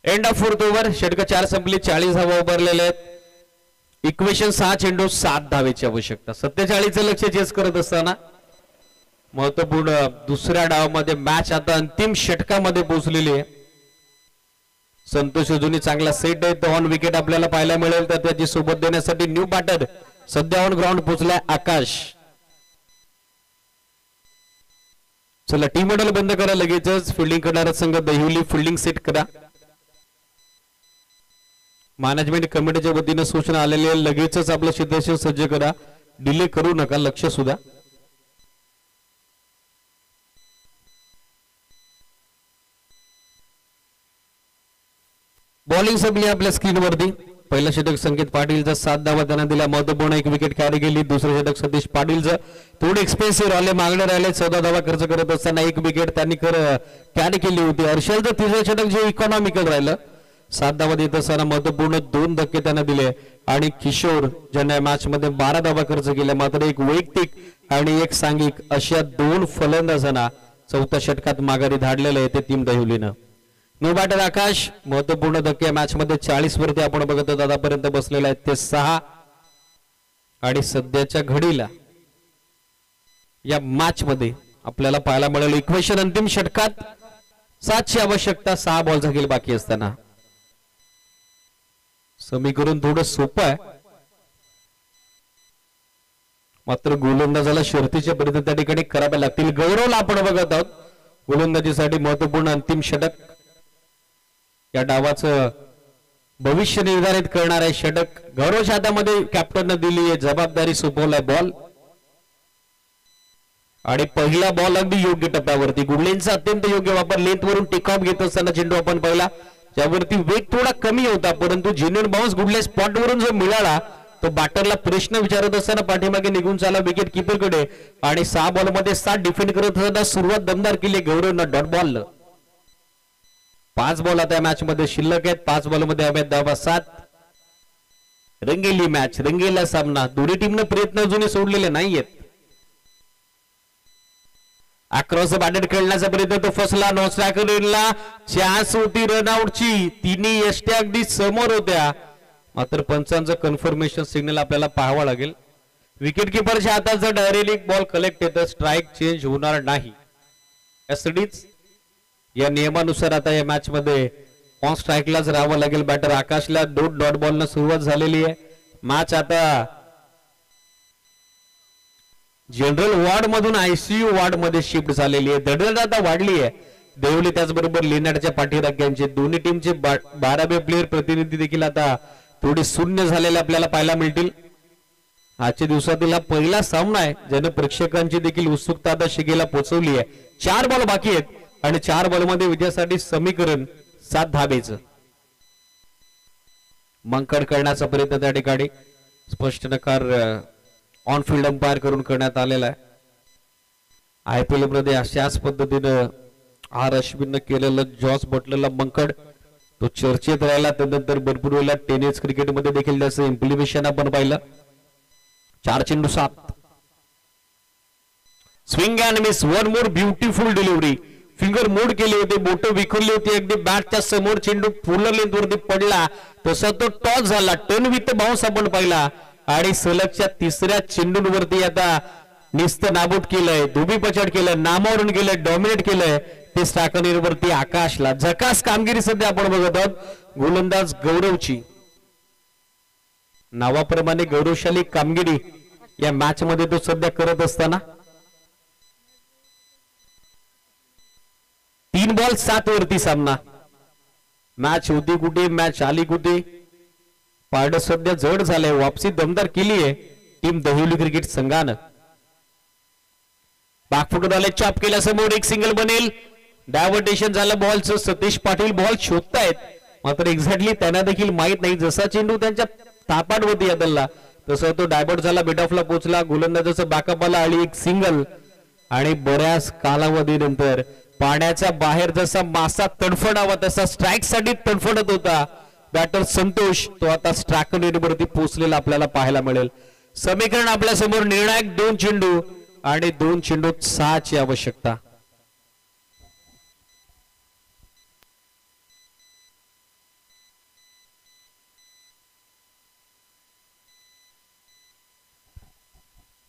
Speaker 2: End of 4th over. षटक 4 संपली, 40 धावा उभारलेले आहेत. इक्वेशन 6 चेंडू 7 धावेची आवश्यकता. 47चं लक्ष चेस करत असताना महत्वपूर्ण दुसऱ्या डावामध्ये मॅच आता अंतिम षटकामध्ये पोहोचलेली आहे. संतोष अजूनही चांगला सेट आहे, ऑन विकेट आपल्याला पाहायला मिळेल. तर त्याची सोबत देण्यासाठी न्यू बॅटर सध्या ऑन ग्राउंड पोहोचलाय आकाश. चला टीम मॉडेल बंद करा लगेचच. फिल्डिंग करणारा संघ दहिवली फिल्डिंग सेट करा. मॅनेजमेंट कमिटीच्या वतीने सूचना आलेली आहे, लगेचच आपलं क्षेत्ररक्षण सज्ज करा, डिले करू नका. लक्ष सुद्धा बॉलिंग संपली आपल्या स्क्रीनवरती. पहिलं षटक संकेत पाटीलचा 7 धावा त्यांना दिला, महत्वपूर्ण 1 विकेट कॅरी केली. दुसरं षटक सतीश पाटीलचं थोडे एक्सपेन्सिव्ह राहिले, मागणे राहिले. 14 धावा खर्च करत असताना 1 विकेट त्यांनी कॅरी केली होती. हर्षलचं तिसरं षटक जे इकॉनॉमिकल राहिलं, 7 धावा देत असताना महत्वपूर्ण 2 धक्के त्यांना दिले. आणि किशोर ज्यांना मॅच मध्ये 12 धावा खर्च केल्या, मात्र 1 वैयक्तिक आणि 1 सांघिक अशा 2 फलंदाजांना 4थ्या षटकात माघारी धाडलेलं आहे ते टीम दहिवलीनं. नो बॅटर आकाश, महत्वपूर्ण धक्के मॅच मध्ये 40 वरती आपण बघत आहोत आतापर्यंत बसलेले आहेत ते 6. आणि सध्याच्या घडीला या मॅच मध्ये आपल्याला पाहायला मिळालं इक्वेशन अंतिम षटकात 7ची आवश्यकता, 6 बॉलचा खेळ बाकी असताना. समीकरण थोडं सोपं आहे, मात्र गोलंदाजाला शर्तीच्या परिस्थिती त्या ठिकाणी कराव्या लागतील. गौरवला आपण बघत आहोत गोलंदाजीसाठी महत्वपूर्ण अंतिम षटक. या डावाचं भविष्य निर्धारित करणार आहे षटक. गौरवच्या हातामध्ये कॅप्टनने दिली आहे जबाबदारी, सोपवलाय बॉल आणि पहिला बॉल अगदी योग्य टप्प्यावरती. गुडलेनचा अत्यंत योग्य वापर, लेंथ वरून टेक ऑफ घेत असताना चेंडू आपण पहिला, ज्यावरती वेग थोडा कमी होता, परंतु जेन्युइन बाउन्स गुडले स्पॉट वरून जो मिळाला तो बॅटरला प्रश्न विचारत असताना पाठीमागे निघून चालला विकेट किपरकडे. आणि 6 बॉलमध्ये 7 डिफेंड करत असताना सुरुवात दमदार केली गौरवनं डॉट बॉल. 5 बॉल आता मॅच मध्ये शिल्लक आहेत. 5 बॉलमध्ये हव्यात धावा 7. रंगेली मॅच, रंगेला सामना. दोन्ही टीमने प्रयत्न अजूनही सोडलेले नाहीयेत. अक्रॉस बॅटेड खेळण्याचा प्रयत्न तो फसला, नॉस्ट्राकरला चान्स होती रनआउटची. तिन्ही यष्ट्या अगदी समोर होत्या, मात्र पंचांचं कन्फर्मेशन सिग्नल आपल्याला पाहावा लागेल. विकेट किपरच्या हातात जर डायरेक्टली बॉल कलेक्ट येतं, स्ट्राईक चेंज होणार नाही. यासाठीच या नियमानुसार आता या मॅच मध्ये ऑन स्ट्राईकलाच राहावं लागेल. बॅटर आकाशला डॉट बॉल न सुरुवात झालेली आहे. मॅच आता जनरल वॉर्ड मधून आयसीयू वॉर्ड मध्ये शिफ्ट झालेली आहे. धडधड आता वाढली आहे. देवली त्याचबरोबर लेनार्डच्या पाठीराख्यांचे दोन्ही टीमचे 12वे प्लेयर प्रतिनिधी देखील आता थोडी शून्य झालेले आपल्याला पाहायला मिळतील. आजच्या दिवसातील हा पहिला सामना आहे ज्याने प्रेक्षकांची देखील उत्सुकता आता शिगेला पोहोचवली आहे. 4 बॉल बाकी आहेत आणि 4 बॉलमध्ये विजयासाठी समीकरण 7 धावेचं. मंकड करण्याचा प्रयत्न त्या ठिकाणी स्पष्ट नकार ऑन फील्ड अंपायर करून करण्यात आलेला आहे. आयपीएल मध्ये अशाच पद्धतीनं आर अश्विननं केलेलं जॉस बटलरला मंकड तो चर्चेत राहिला. त्यानंतर भरपूर वेळेला टेनिस क्रिकेटमध्ये देखील त्याचं इम्प्लिमेशन आपण पाहिलं. 4 चेंडू 7. Swing and miss, one more beautiful delivery. Finger मोड केली होती, बोट विखरली होती अगदी बॅटच्या समोर. चेंडू पूर्ण लेंथ वरती पडला, तसा तो टॉस झाला. टर्न विथ बाउन्स आपण पाहिला आणि सलगच्या तिसऱ्या चेंडूंवरती आता निस्त नाबूद केलंय, धोबी पछाड केलं, नामावरून केलंय, डॉमिनेट केलंय ते स्टाकनेरवरती आकाशला. झकास कामगिरी सध्या आपण बघत आहोत गोलंदाज गौरवची. नावाप्रमाणे गौरवशाली कामगिरी या मॅच मध्ये तो सध्या करत असताना 3 बॉल 7 वरती सामना. मॅच होती कुठे, मॅच आली कुठे, पारड सध्या जड झालंय. वापसी दमदार केली आहे टीम दहिवली क्रिकेट संघानं. बागफुटून आले, चाप केल्यासमोर एक सिंगल बनेल. डायव्हर्टेशन झालं बॉलचं. सतीश पाटील बॉल शोधतायत, मात्र एक्झॅक्टली त्यांना देखील माहित नाही जसा चेंडू त्यांच्या तापाटवरती यादलला तसं तो डायव्हर्ट झाला, मिड ऑफला पोहोचला. गोलंदाजाचं बॅकअप आला आणि एक सिंगल. आणि बऱ्याच कालावधीनंतर पाण्याच्या बाहेर जसा मासा तडफडावा तसा स्ट्राईक साठी तडफडत होता बॅटर संतोष, तो आता स्ट्रायकनेरवरती पोहोचलेला आपल्याला पाहायला मिळेल. समीकरण आपल्या समोर निर्णायक 2 चेंडू आणि 2 चेंडूत 6 ची आवश्यकता.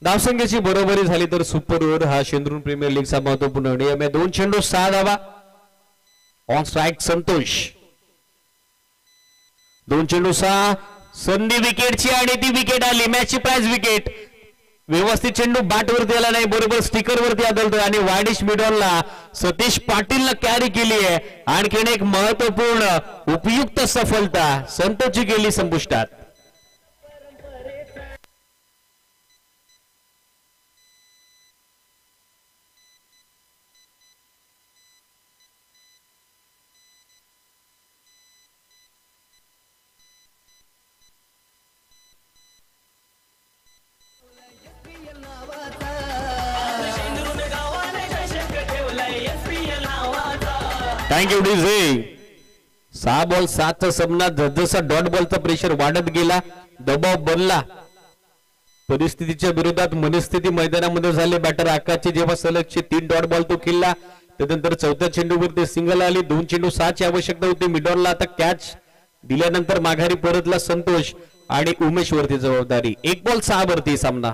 Speaker 2: धावसंख्येची बरोबरी झाली तर सुपर ओव्हर हा शेंद्रून प्रीमियर लीगचा महत्वपूर्ण नियम आहे. 2 चेंडू 6 धावा. On strike Santosh. 2 चेंडू 6. संधी विकेटची आणि ती विकेट आली, मॅचची प्राइज विकेट. व्यवस्थित चेंडू बॅट वरती आला नाही, बरोबर स्टिकर वरती आदळतोय आणि वायडिश मिडॉनला सतीश पाटीलला कॅरी केली आहे. आणखीन एक महत्वपूर्ण उपयुक्त सफलता संतोषची केली संपुष्टात. Thank you DJ. 6 बॉल 7 सामना. जसजसा डॉट बॉलचा प्रेशर वाढत गेला, दबाव बनला, परिस्थितीच्या विरोधात मनस्थिती मैदानामध्ये झाले. बॅटर आकाशचे जेव्हा सलगचे 3 डॉट बॉल तो खेळला, त्यानंतर 4थ्या चेंडूवरती सिंगल आली. 2 चेंडू 6 ची आवश्यकता होती. मिडॉनला आता कॅच दिल्यानंतर माघारी परतला संतोष आणि उमेश वरती जबाबदारी. 1 बॉल 6 वरती सामना.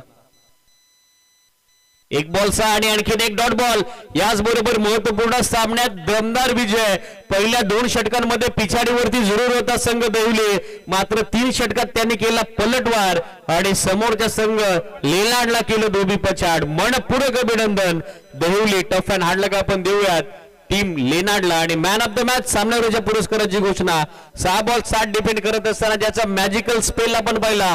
Speaker 2: 1 बॉल 6 आणि आणखीन एक डॉट बॉल. याच बरोबर महत्वपूर्ण सामन्यात दमदार विजय. पहिल्या 2 षटकांमध्ये पिछाडीवरती जरूर होता संघ दहिवली, मात्र 3 षटकात त्यांनी केला पलटवार आणि समोरच्या संघ लेलांडला केलं धोबी पछाड. मनपूर्वक अभिनंदन दहिवली. टफ अँड हार्ड लक आपण देऊयात टीम लेनाडला. आणि मॅन ऑफ द मॅच सामन्यावरच्या पुरस्काराची घोषणा. 6 बॉल 7 डिफेंड करत असताना ज्याचा मॅजिकल स्पेल आपण पाहिला